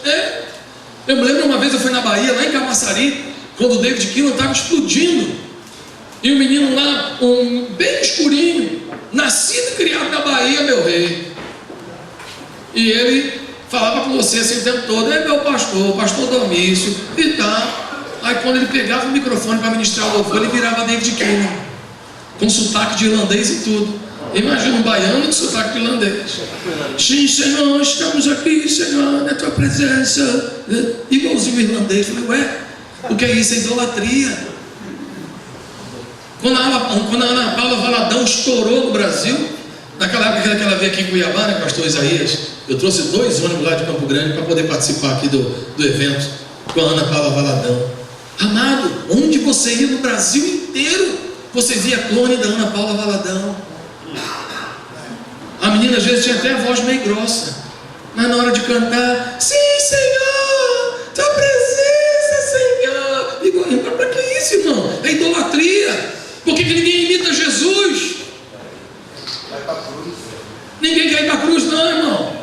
É. Eu me lembro uma vez, eu fui na Bahia, lá em Camaçari, quando o David Keelan estava explodindo. E o menino lá, bem escurinho, nascido e criado na Bahia, meu rei. E ele falava com você assim o tempo todo: é meu pastor, o pastor Domício e tal. Aí quando ele pegava o microfone para ministrar o louvor, ele virava David Keelan, com sotaque de irlandês e tudo. Imagina um baiano de sotaque de irlandês. Sim, Senhor, estamos aqui, Senhor, na tua presença. Igualzinho irlandês. Eu falei: ué, o que é isso? É idolatria. Quando a Ana Paula Valadão estourou no Brasil, naquela época que ela veio aqui em Cuiabá, né, pastor Isaías, eu trouxe 2 ônibus lá de Campo Grande para poder participar aqui do evento com a Ana Paula Valadão. Amado, onde você ia no Brasil inteiro, você via clone da Ana Paula Valadão. A menina às vezes tinha até a voz meio grossa, mas na hora de cantar: sim, Senhor, tua presença, Senhor. Digo: para que isso, irmão? É idolatria. Por que ninguém imita Jesus? Ninguém quer ir para a cruz, não, irmão.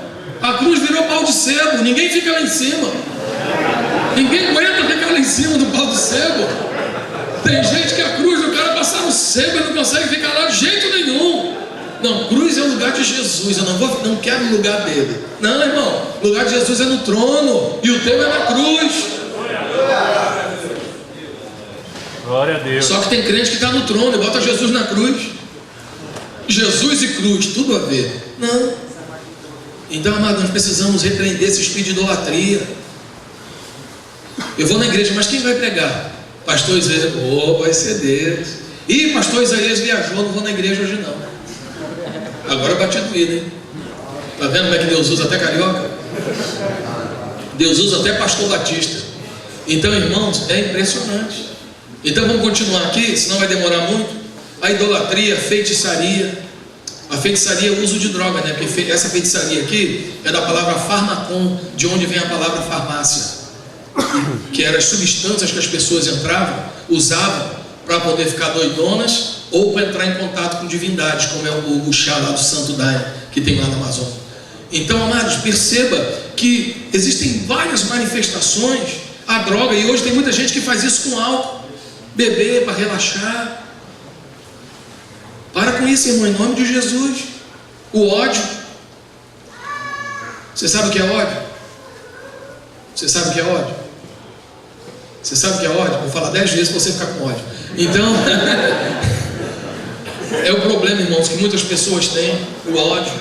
A cruz virou pau de sebo, ninguém fica lá em cima. Ninguém aguenta ficar lá em cima do pau de sebo. Tem gente que a cruz do cara passar no sebo e não consegue ficar lá de jeito nenhum. Não, cruz é o lugar de Jesus. Eu não quero o lugar dele. Não, irmão, o lugar de Jesus é no trono e o teu é na cruz. Glória a Deus. Só que tem crente que está no trono e bota Jesus na cruz. Jesus e cruz, tudo a ver. Não. Então, amado, nós precisamos repreender esse espírito de idolatria. Eu vou na igreja, mas quem vai pregar? Pastor Isaías. Vai ser Deus. Ih, pastor Isaías viajou, não vou na igreja hoje não. Agora eu bati doído, hein? Tá vendo como é que Deus usa até carioca? Deus usa até pastor batista. Então, irmãos, é impressionante. Então vamos continuar aqui, senão vai demorar muito. A idolatria, a feitiçaria. A feitiçaria é o uso de droga, né? Porque essa feitiçaria aqui é da palavra farmacon, de onde vem a palavra farmácia, que eram as substâncias que as pessoas entravam, usavam para poder ficar doidonas ou para entrar em contato com divindades, como é o chá lá do Santo Daime, que tem lá na Amazônia. Então, amados, perceba que existem várias manifestações à droga, e hoje tem muita gente que faz isso com álcool, beber para relaxar. Para com isso, irmão, em nome de Jesus. O ódio. Você sabe o que é ódio? Você sabe o que é ódio? Você sabe o que é ódio? Vou falar 10 vezes para você ficar com ódio. Então, é o problema, irmãos, que muitas pessoas têm, o ódio.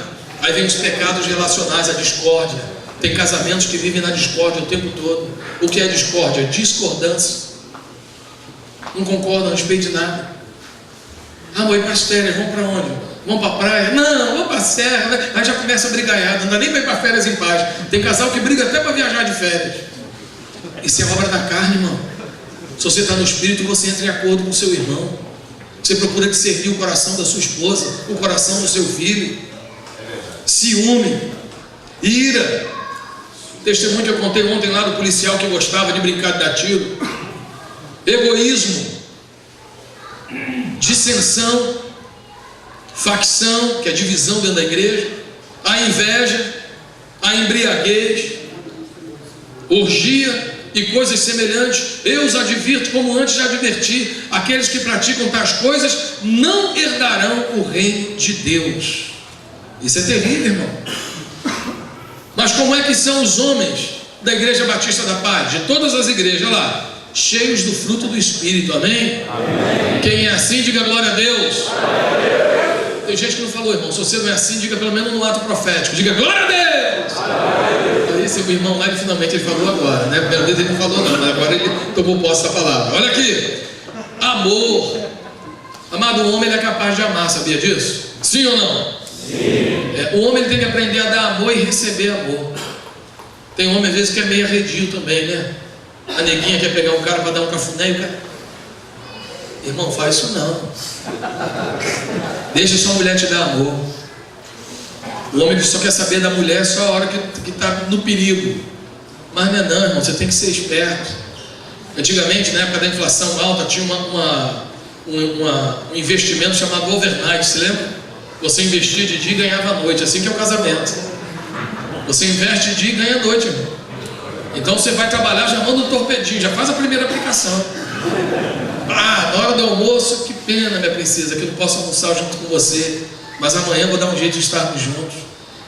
Aí vem os pecados relacionais à discórdia. Tem casamentos que vivem na discórdia o tempo todo. O que é discórdia? Discordância. Não concordam a respeito de nada. Vou ir para as férias, vamos para onde? Vamos para a praia? Não, vamos para a serra. Aí já começa a brigaiada, não dá nem para ir para férias em paz. Tem casal que briga até para viajar de férias. Isso é obra da carne, irmão. Se você está no espírito, você entra em acordo com o seu irmão. Você procura discernir o coração da sua esposa, o coração do seu filho. Ciúme, ira. Testemunho que eu contei ontem lá do policial que gostava de brincar de dar tiro. Egoísmo, dissensão, facção, que é a divisão dentro da igreja, a inveja, a embriaguez, orgia e coisas semelhantes. Eu os advirto, como antes já adverti: aqueles que praticam tais coisas não herdarão o reino de Deus. Isso é terrível, irmão. Mas como é que são os homens da Igreja Batista da Paz, de todas as igrejas lá? Cheios do fruto do Espírito, amém? Amém. Quem é assim, diga glória a Deus. Amém. Tem gente que não falou, irmão. Se você não é assim, diga pelo menos no ato profético, diga glória a Deus. Amém. Esse irmão lá, finalmente ele falou agora, né? Primeira vez ele não falou não, mas agora ele tomou posse da palavra. Olha aqui, amor. Amado, o homem ele é capaz de amar, sabia disso? Sim ou não? O homem ele tem que aprender a dar amor e receber amor. Tem homem às vezes que é meio arredio também, né? A neguinha quer pegar um cara para dar um cafuné e o cara... Irmão, faz isso não. Deixa sua mulher te dar amor. O homem só quer saber da mulher só a hora que está no perigo. Mas não é não, irmão, você tem que ser esperto. Antigamente, na época da inflação alta, tinha um investimento chamado overnight, se lembra? Você investia de dia e ganhava à noite, assim que é o casamento. Você investe de dia e ganha à noite, irmão. Então você vai trabalhar, já manda um torpedinho, já faz a primeira aplicação. Na hora do almoço, que pena, minha princesa, que eu não posso almoçar junto com você, mas amanhã eu vou dar um jeito de estarmos juntos.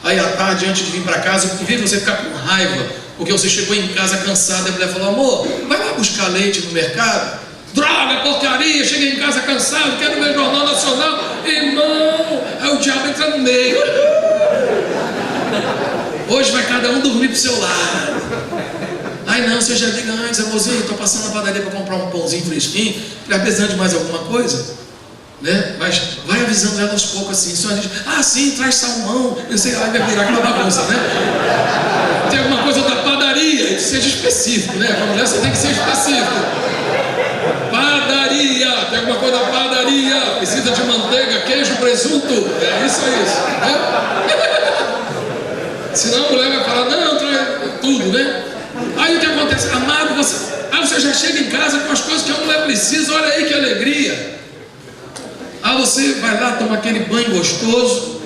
Aí à tarde, antes de vir para casa, em vez de você ficar com raiva, porque você chegou em casa cansado, a mulher falou: amor, vai lá buscar leite no mercado. Droga, porcaria, cheguei em casa cansado, quero ver Jornal Nacional. Irmão, aí o diabo entra no meio. Hoje vai cada um dormir pro seu lado. Ai não, você já liga antes, amorzinho, estou passando na padaria para comprar um pãozinho fresquinho, está precisando de mais alguma coisa? Né? Mas vai avisando ela aos poucos assim. Só a gente, sim, traz salmão. Eu sei, vai virar aquela bagunça, né? Tem alguma coisa da padaria, seja específico, né? Com a mulher você tem que ser específico. Padaria, tem alguma coisa da padaria, precisa de manteiga, queijo, presunto. É isso aí, né? Senão a mulher vai falar: não, traz tudo, né? Aí o que acontece? Amado, você já chega em casa com as coisas que a mulher precisa, olha aí que alegria. Você vai lá, toma aquele banho gostoso.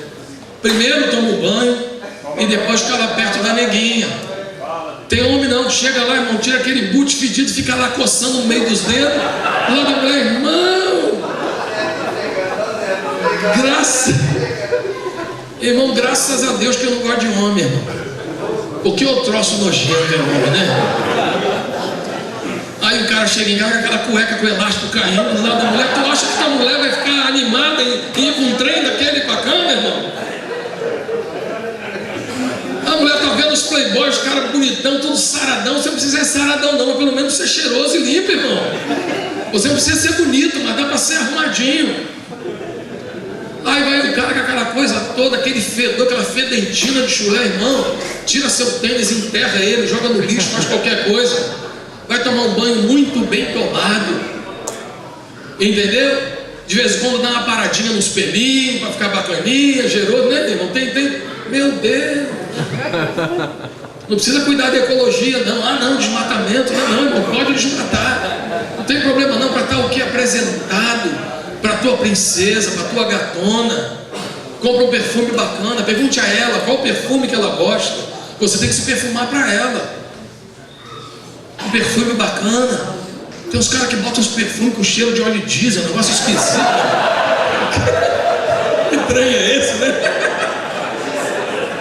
Primeiro toma o banho e depois fica lá perto da neguinha. Tem homem não, chega lá, irmão, tira aquele boot fedido, fica lá coçando no meio dos dedos. Lá da mulher, irmão, graças a Deus que eu não gosto de homem, irmão. Porque eu troço nojento é homem, né? Aí o cara chega em casa com aquela cueca com elástico caindo do lado da mulher. Tu acha que a mulher vai ficar animada em ir com um trem daquele pra cama, irmão? A mulher tá vendo os playboys, os caras bonitão, tudo saradão. Você não precisa ser saradão não, mas pelo menos ser cheiroso e limpo, irmão. Você não precisa ser bonito, mas dá pra ser arrumadinho. Aí vai o cara com aquela coisa toda, aquele fedor, aquela fedentina de chulé, irmão. Tira seu tênis, enterra ele, joga no lixo, faz qualquer coisa. Vai tomar um banho muito bem tomado. Entendeu? De vez em quando dá uma paradinha nos pelinhos para ficar bacaninha, cheiroso, né, irmão? Tem. Meu Deus! Não precisa cuidar de ecologia, não. Não, desmatamento. Não, irmão, pode desmatar. Não tem problema não, para estar o que? Apresentado para tua princesa, para tua gatona. Compra um perfume bacana, pergunte a ela qual perfume que ela gosta. Você tem que se perfumar para ela. Um perfume bacana. Tem uns caras que botam uns perfumes com cheiro de óleo diesel, um negócio esquisito. Que trem é esse, né?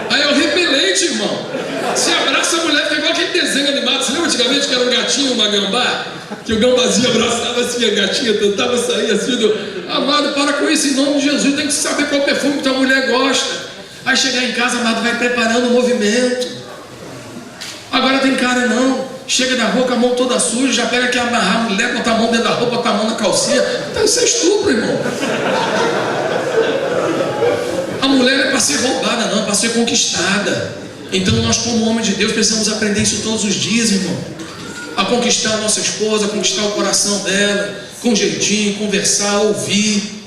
Aí é o repelente, irmão. Se abraça a mulher, fica igual aquele desenho animado. Você lembra antigamente que era um gatinho, uma gambá? Que o gambazinho abraçava assim, a gatinha tentava sair assim. Amado, para com isso, em nome de Jesus. Tem que saber qual perfume que tua mulher gosta. Aí chegar em casa, amado, vai preparando o movimento. Agora tem cara não. Chega da rua com a mão toda suja, já pega que amarrar a mulher, botar a mão dentro da roupa, botar a mão na calcinha. Então isso é estupro, irmão. A mulher não é para ser roubada, não, é para ser conquistada. Então nós, como homens de Deus, precisamos aprender isso todos os dias, irmão. A conquistar a nossa esposa, a conquistar o coração dela, com jeitinho, conversar, ouvir,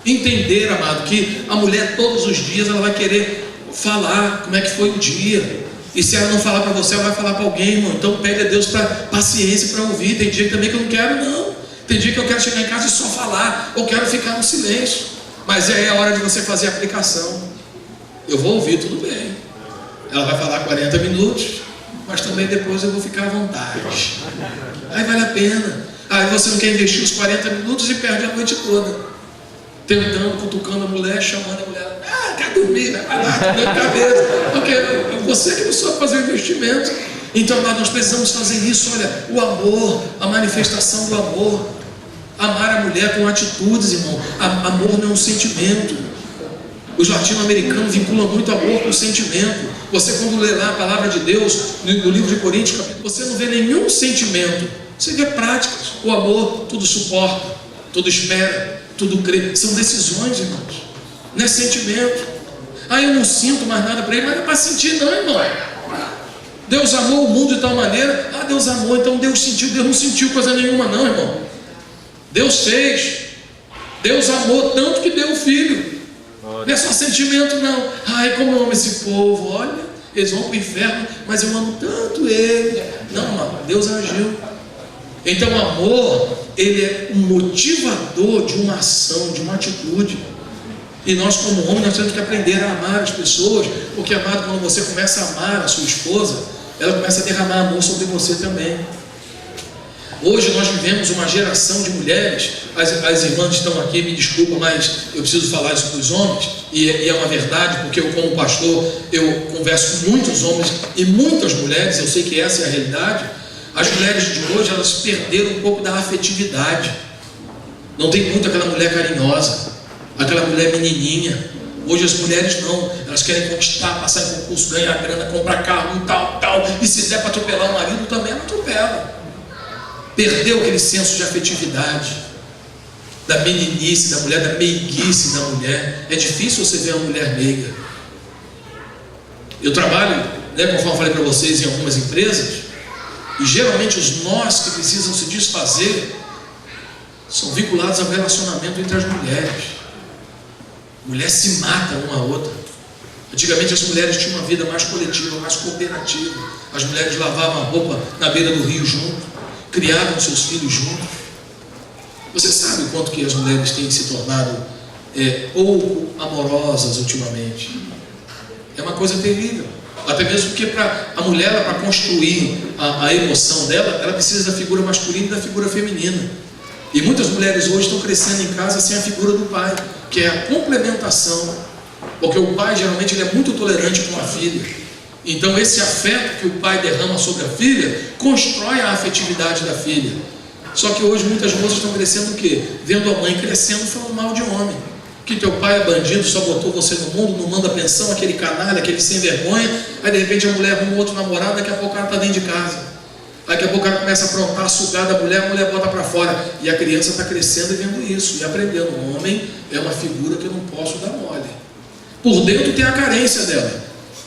entender, amado, que a mulher todos os dias ela vai querer falar como é que foi o dia. E se ela não falar para você, ela vai falar para alguém, irmão. Então pede a Deus para paciência para ouvir. Tem dia também que eu não quero, não. Tem dia que eu quero chegar em casa e só falar, ou quero ficar no silêncio. Mas é a hora de você fazer a aplicação. Eu vou ouvir, tudo bem. Ela vai falar 40 minutos, mas também depois eu vou ficar à vontade. Aí vale a pena. Aí você não quer investir os 40 minutos e perde a noite toda. Tentando, cutucando a mulher, chamando a mulher. Quer dormir, vai lá, dor de cabeça. Porque é você que não sabe fazer o investimento. Então nós precisamos fazer isso, olha, o amor, a manifestação do amor. Amar a mulher com atitudes, irmão. Amor não é um sentimento. Os latino-americanos vinculam muito amor com sentimento. Você quando lê lá a palavra de Deus, no livro de Coríntios, você não vê nenhum sentimento. Você vê práticas. O amor tudo suporta, tudo espera, tudo crê. São decisões, irmãos. Não é sentimento. eu não sinto mais nada para ele. Mas não é para sentir não, irmão. Deus amou o mundo de tal maneira. Deus amou, então Deus sentiu. Deus não sentiu coisa nenhuma não, irmão. Deus fez. Deus amou tanto que deu o Filho. Não é só sentimento não. Como eu amo esse povo. Olha, eles vão para o inferno, mas eu amo tanto ele. Não, irmão, Deus agiu. Então o amor, ele é um motivador de uma ação, de uma atitude. E nós como homens, nós temos que aprender a amar as pessoas. Porque, amado, quando você começa a amar a sua esposa, ela começa a derramar amor sobre você também. Hoje nós vivemos uma geração de mulheres. As irmãs estão aqui, me desculpa, mas eu preciso falar isso para os homens. E é uma verdade, porque eu como pastor, eu converso com muitos homens e muitas mulheres. Eu sei que essa é a realidade. As mulheres de hoje, elas perderam um pouco da afetividade. Não tem muito aquela mulher carinhosa, aquela mulher menininha. Hoje as mulheres não, elas querem conquistar, passar em concurso, ganhar grana, comprar carro, tal, e se der para atropelar o marido, também ela atropela. Perdeu aquele senso de afetividade, da meninice da mulher, da meiguice da mulher. É difícil você ver uma mulher meiga. Eu trabalho, conforme eu falei para vocês, em algumas empresas, e geralmente os nós que precisam se desfazer são vinculados ao relacionamento entre as mulheres. Mulher se mata uma a outra. Antigamente as mulheres tinham uma vida mais coletiva, mais cooperativa. As mulheres lavavam a roupa na beira do rio junto, criavam seus filhos juntos. Você sabe o quanto que as mulheres têm se tornado pouco amorosas ultimamente? É uma coisa terrível. Até mesmo porque a mulher, para construir a emoção dela, ela precisa da figura masculina e da figura feminina. E muitas mulheres hoje estão crescendo em casa sem a figura do pai, que é a complementação. Porque o pai geralmente ele é muito tolerante com a filha. Então esse afeto que o pai derrama sobre a filha constrói a afetividade da filha. Só que hoje muitas moças estão crescendo o quê? Vendo a mãe crescendo falando mal de homem. Que teu pai é bandido, só botou você no mundo, não manda pensão, aquele canalha, aquele sem vergonha. Aí de repente a mulher arruma outro namorado, daqui a pouco o cara está dentro de casa. Daqui a pouco o cara começa a aprontar, sugar da mulher, a mulher bota para fora. E a criança está crescendo e vendo isso, e aprendendo. O homem é uma figura que eu não posso dar mole. Por dentro tem a carência dela,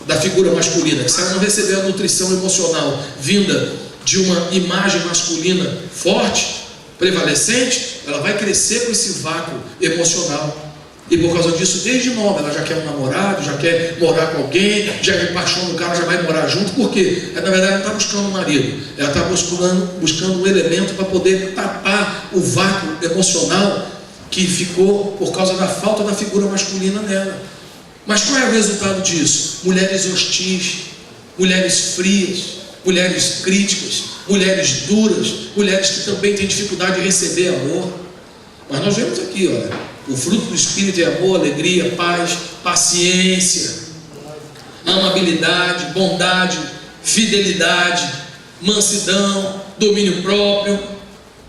da figura masculina. Se ela não receber a nutrição emocional vinda de uma imagem masculina forte, prevalecente, ela vai crescer com esse vácuo emocional. E por causa disso, desde nova, ela já quer um namorado, já quer morar com alguém, já é paixão do cara, já vai morar junto. Por quê? Ela, na verdade, não está buscando um marido, ela está buscando um elemento para poder tapar o vácuo emocional que ficou por causa da falta da figura masculina nela. Mas qual é o resultado disso? Mulheres hostis, mulheres frias, mulheres críticas, mulheres duras, mulheres que também têm dificuldade de receber amor. Mas nós vemos aqui, olha, o fruto do Espírito é amor, alegria, paz, paciência, amabilidade, bondade, fidelidade, mansidão, domínio próprio.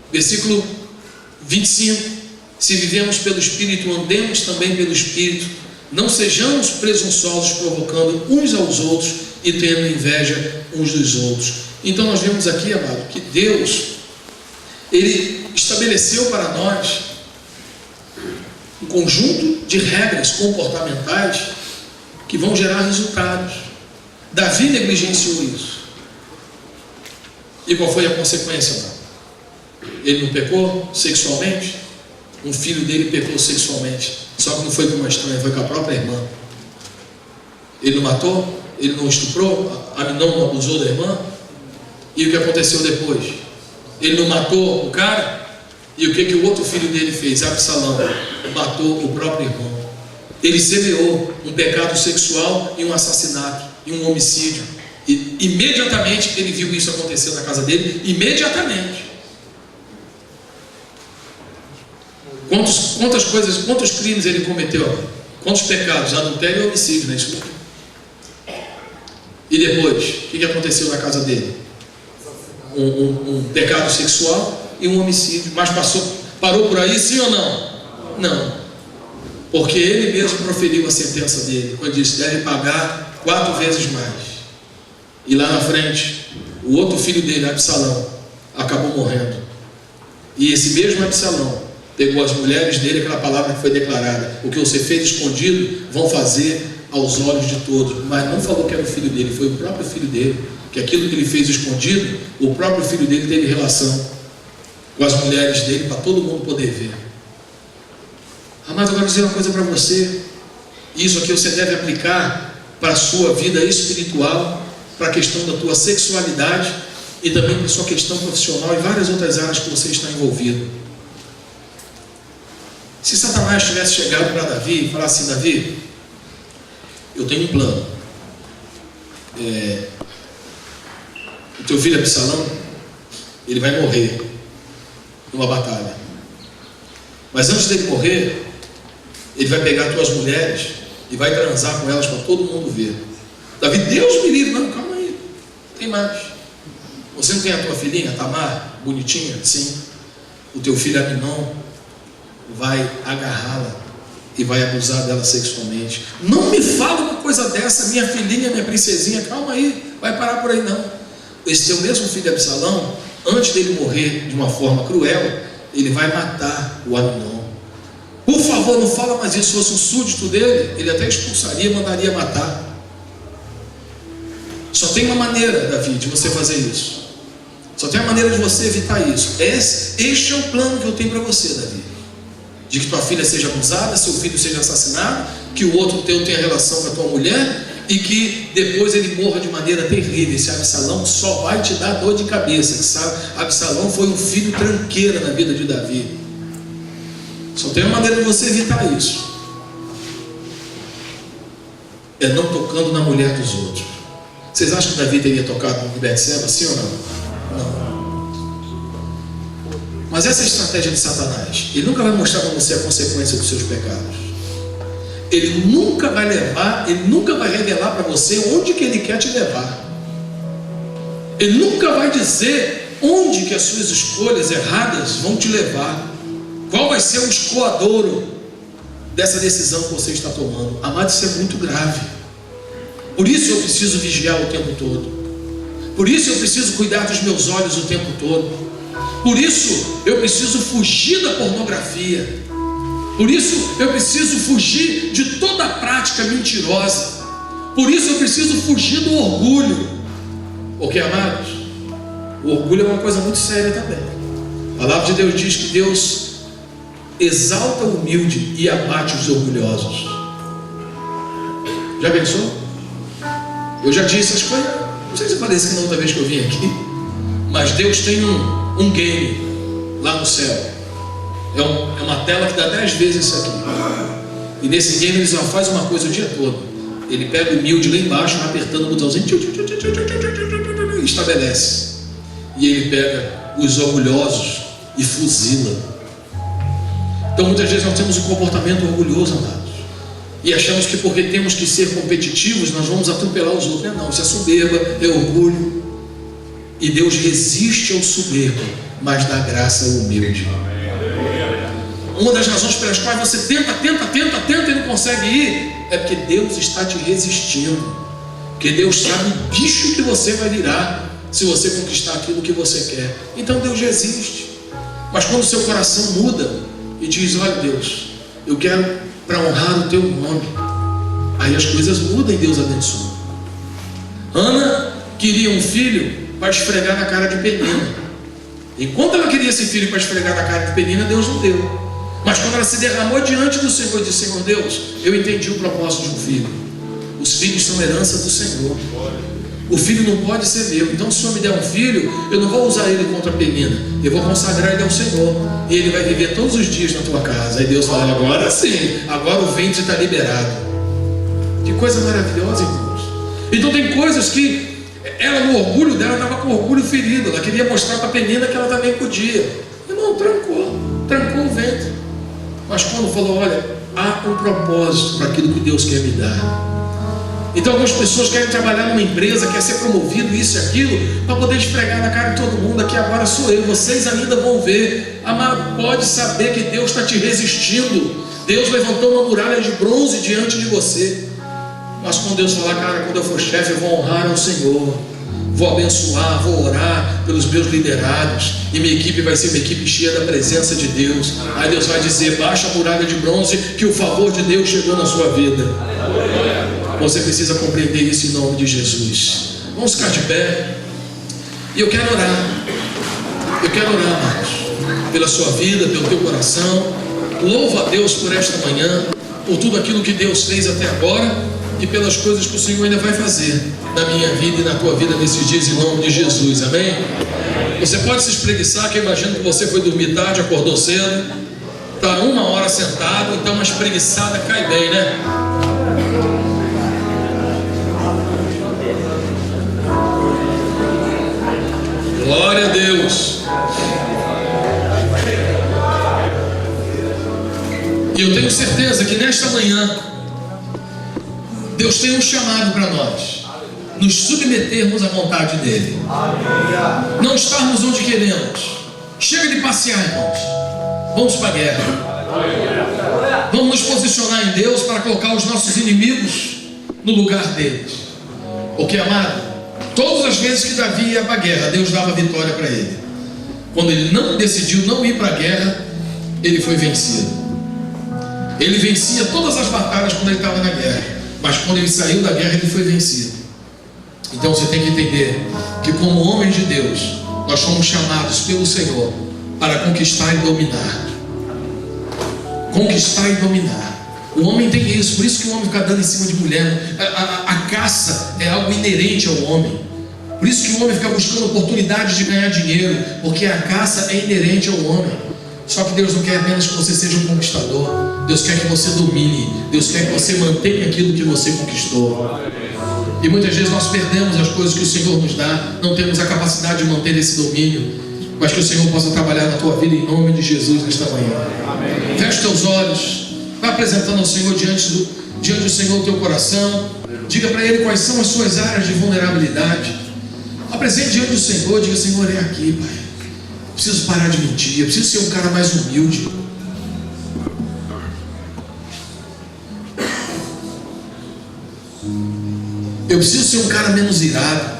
Versículo 25: se vivemos pelo Espírito, andemos também pelo Espírito. Não sejamos presunçosos, provocando uns aos outros e tendo inveja uns dos outros. Então nós vemos aqui, amado, que Deus, Ele estabeleceu para nós um conjunto de regras comportamentais que vão gerar resultados. Davi negligenciou isso. E qual foi a consequência, amado? Ele não pecou sexualmente? Um filho dele pecou sexualmente, só que não foi com uma estranha, foi com a própria irmã. Ele não matou, ele não estuprou, Aminon não abusou da irmã. E o que aconteceu depois? Ele não matou o cara. E o que o outro filho dele fez? Absalão matou o próprio irmão. Ele semeou um pecado sexual e um assassinato e um homicídio. E imediatamente ele viu isso acontecer na casa dele. Imediatamente. Quantos crimes ele cometeu? Quantos pecados? Adultério e homicídio, não é isso? E depois, o que aconteceu na casa dele? Um pecado sexual e um homicídio. Mas parou por aí, sim ou não? Não. Porque ele mesmo proferiu a sentença dele, quando disse: deve pagar 4 vezes mais. E lá na frente, o outro filho dele, Absalão, acabou morrendo. E esse mesmo Absalão pegou as mulheres dele, aquela palavra que foi declarada: o que você fez escondido, vão fazer aos olhos de todos, mas não falou que era o filho dele, foi o próprio filho dele, que aquilo que ele fez escondido, o próprio filho dele teve relação com as mulheres dele, para todo mundo poder ver. Amado, eu quero dizer uma coisa para você, isso aqui você deve aplicar para a sua vida espiritual, para a questão da tua sexualidade e também para a sua questão profissional e várias outras áreas que você está envolvido. Se Satanás tivesse chegado para Davi e falar assim: Davi, eu tenho um plano, o teu filho Absalão, ele vai morrer numa batalha, mas antes dele morrer, ele vai pegar tuas mulheres e vai transar com elas para todo mundo ver. Davi, Deus me livre. Não, calma aí, tem mais. Você não tem a tua filhinha Tamar, bonitinha? Sim. O teu filho Aminon vai agarrá-la e vai abusar dela sexualmente. Não me fala uma coisa dessa, minha filhinha, minha princesinha. Calma aí, vai parar por aí não. Esse teu mesmo filho Absalão, antes dele morrer de uma forma cruel, ele vai matar o Aminon. Por favor, não fala mais isso. Se fosse um súdito dele, ele até expulsaria, mandaria matar. Só tem uma maneira, Davi, de você fazer isso. Só tem uma maneira de você evitar isso. Este é o plano que eu tenho para você, Davi. De que tua filha seja abusada, seu filho seja assassinado, que o outro teu tenha relação com a tua mulher e que depois ele morra de maneira terrível. Esse Absalão só vai te dar dor de cabeça, sabe? Absalão foi um filho tranqueira na vida de Davi. Só tem uma maneira de você evitar isso: é não tocando na mulher dos outros. Vocês acham que Davi teria tocado no Betseba, sim ou não? Não. Mas essa é a estratégia de Satanás. Ele nunca vai mostrar para você a consequência dos seus pecados. Ele nunca vai revelar para você onde que ele quer te levar. Ele nunca vai dizer onde que as suas escolhas erradas vão te levar. Qual vai ser o escoadouro dessa decisão que você está tomando? Amado, isso é muito grave. Por isso eu preciso vigiar o tempo todo. Por isso eu preciso cuidar dos meus olhos o tempo todo. Por isso eu preciso fugir da pornografia. Por isso eu preciso fugir de toda a prática mentirosa. Por isso eu preciso fugir do orgulho. Porque, amados, o orgulho é uma coisa muito séria também. A palavra de Deus diz que Deus exalta o humilde e abate os orgulhosos. Já pensou? Eu já disse as coisas, não sei se eu falei isso na outra vez que eu vim aqui, mas Deus tem um game lá no céu. É uma tela que dá 10 vezes isso aqui. E nesse game ele só faz uma coisa o dia todo. Ele pega o humilde lá embaixo, apertando o botãozinho, e estabelece. E ele pega os orgulhosos e fuzila. Então muitas vezes nós temos um comportamento orgulhoso, amados, e achamos que porque temos que ser competitivos nós vamos atropelar os outros. Não, isso é soberba, é orgulho. E Deus resiste ao soberbo, mas dá graça ao humilde. Uma das razões pelas quais você tenta e não consegue ir é porque Deus está te resistindo. Porque Deus sabe o bicho que você vai virar se você conquistar aquilo que você quer. Então Deus resiste. Mas quando o seu coração muda e diz: olha, Deus, eu quero para honrar o teu nome, aí as coisas mudam e Deus abençoa. Ana queria um filho para esfregar na cara de Penina. Enquanto ela queria esse filho para esfregar na cara de Penina, Deus não deu. Mas quando ela se derramou diante do Senhor, disse: Senhor Deus, eu entendi o propósito de um filho. Os filhos são herança do Senhor. O filho não pode ser meu. Então se o Senhor me der um filho, eu não vou usar ele contra a Penina, eu vou consagrar ele ao Senhor, e ele vai viver todos os dias na tua casa. Aí Deus fala: agora sim, agora o ventre está liberado. Que coisa maravilhosa, irmãos. Então tem coisas que ela, no orgulho dela, estava com orgulho ferido. Ela queria mostrar para a Penina que ela também podia. Irmão, trancou o ventre. Mas quando falou: olha, há um propósito para aquilo que Deus quer me dar. Então algumas pessoas querem trabalhar numa empresa, quer ser promovido, isso e aquilo, para poder esfregar na cara de todo mundo: aqui agora sou eu, vocês ainda vão ver. Amado, pode saber que Deus está te resistindo. Deus levantou uma muralha de bronze diante de você. Mas quando Deus falar: cara, quando eu for chefe, eu vou honrar ao Senhor, vou abençoar, vou orar pelos meus liderados, e minha equipe vai ser uma equipe cheia da presença de Deus. Aí Deus vai dizer: baixa a muralha de bronze, que o favor de Deus chegou na sua vida. Você precisa compreender isso em nome de Jesus. Vamos ficar de pé. E eu quero orar. Eu quero orar, amados, pela sua vida, pelo teu coração. Louva a Deus por esta manhã, por tudo aquilo que Deus fez até agora e pelas coisas que o Senhor ainda vai fazer na minha vida e na tua vida nesses dias, em nome de Jesus. Amém? Você pode se espreguiçar, que eu imagino que você foi dormir tarde, acordou cedo, está 1 hora sentado, então uma espreguiçada cai bem, né? Glória a Deus. E eu tenho certeza que nesta manhã Deus tem um chamado para nós: nos submetermos à vontade dEle, não estarmos onde queremos. Chega de passear, irmãos. Vamos para a guerra. Vamos nos posicionar em Deus para colocar os nossos inimigos no lugar deles. Porque, amado, todas as vezes que Davi ia para a guerra, Deus dava vitória para ele. Quando ele não decidiu não ir para a guerra, ele foi vencido. Ele vencia todas as batalhas quando ele estava na guerra, mas quando ele saiu da guerra, ele foi vencido. Então você tem que entender que, como homens de Deus, nós somos chamados pelo Senhor para conquistar e dominar. Conquistar e dominar. O homem tem isso, por isso que o homem fica dando em cima de mulher. A caça é algo inerente ao homem. Por isso que o homem fica buscando oportunidades de ganhar dinheiro, porque a caça é inerente ao homem. Só que Deus não quer apenas que você seja um conquistador. Deus quer que você domine. Deus quer que você mantenha aquilo que você conquistou. E muitas vezes nós perdemos as coisas que o Senhor nos dá, não temos a capacidade de manter esse domínio. Mas que o Senhor possa trabalhar na tua vida em nome de Jesus nesta manhã. Amém. Feche teus olhos, vai apresentando ao Senhor diante do Senhor o teu coração. Diga para Ele quais são as suas áreas de vulnerabilidade. Apresente diante do Senhor, diga: Senhor, é aqui, Pai. Preciso parar de mentir, eu preciso ser um cara mais humilde. Eu preciso ser um cara menos irado.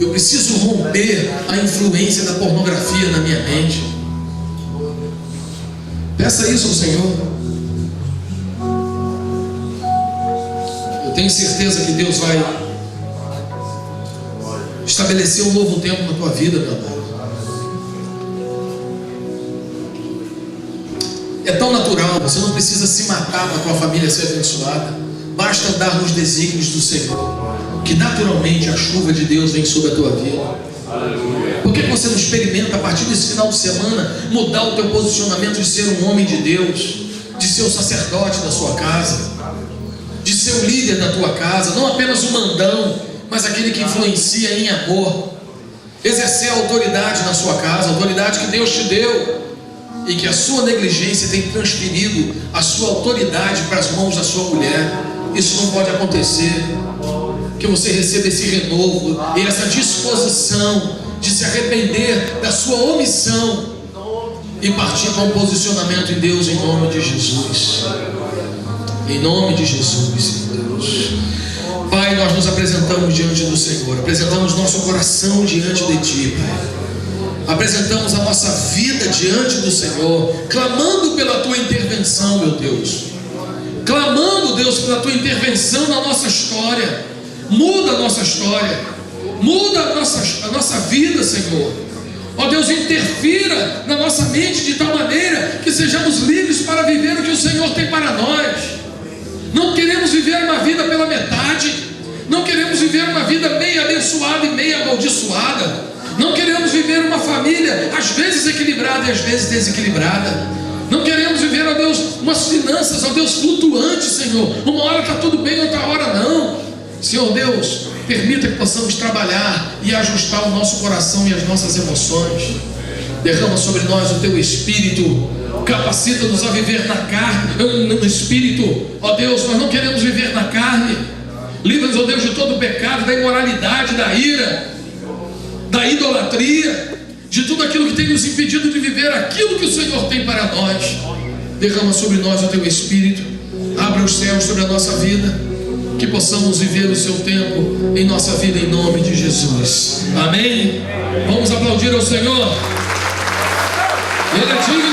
Eu preciso romper a influência da pornografia na minha mente. Peça isso ao Senhor. Eu tenho certeza que Deus vai estabelecer um novo tempo na tua vida, meu amado. É tão natural, você não precisa se matar para a tua família ser abençoada. Basta andar nos desígnios do Senhor, que naturalmente a chuva de Deus vem sobre a tua vida. Por que você não experimenta, a partir desse final de semana, mudar o teu posicionamento de ser um homem de Deus, de ser o sacerdote da sua casa, de ser o líder da tua casa, não apenas o mandão, mas aquele que influencia em amor, exercer a autoridade na sua casa, a autoridade que Deus te deu, e que a sua negligência tem transferido a sua autoridade para as mãos da sua mulher. Isso não pode acontecer. Que você receba esse renovo e essa disposição de se arrepender da sua omissão e partir para um posicionamento em Deus, em nome de Jesus. Em nome de Jesus, Deus. Pai, nós nos apresentamos diante do Senhor, apresentamos nosso coração diante de Ti, Pai. Apresentamos a nossa vida diante do Senhor, clamando pela Tua intervenção, meu Deus. Clamando, Deus, pela Tua intervenção na nossa história. Muda a nossa história, muda a nossa vida, Senhor. Ó Deus, interfira na nossa mente de tal maneira que sejamos livres para viver o que o Senhor tem para nós. Não queremos viver uma vida pela metade, não queremos viver uma vida meio abençoada e meio amaldiçoada. Não queremos viver uma família às vezes equilibrada e às vezes desequilibrada. Não queremos viver, ó Deus, umas finanças, ó Deus, flutuantes, Senhor. Uma hora está tudo bem, outra hora não. Senhor Deus, permita que possamos trabalhar e ajustar o nosso coração e as nossas emoções. Derrama sobre nós o Teu Espírito. Capacita-nos a viver na carne, no Espírito. Ó Deus, nós não queremos viver na carne. Livra-nos, ó Deus, de todo o pecado, da imoralidade, da ira, da idolatria, de tudo aquilo que tem nos impedido de viver aquilo que o Senhor tem para nós. Derrama sobre nós o Teu Espírito. Abra os céus sobre a nossa vida. que possamos viver o seu tempo em nossa vida, em nome de Jesus. Amém? Vamos aplaudir ao Senhor. Ele é digno.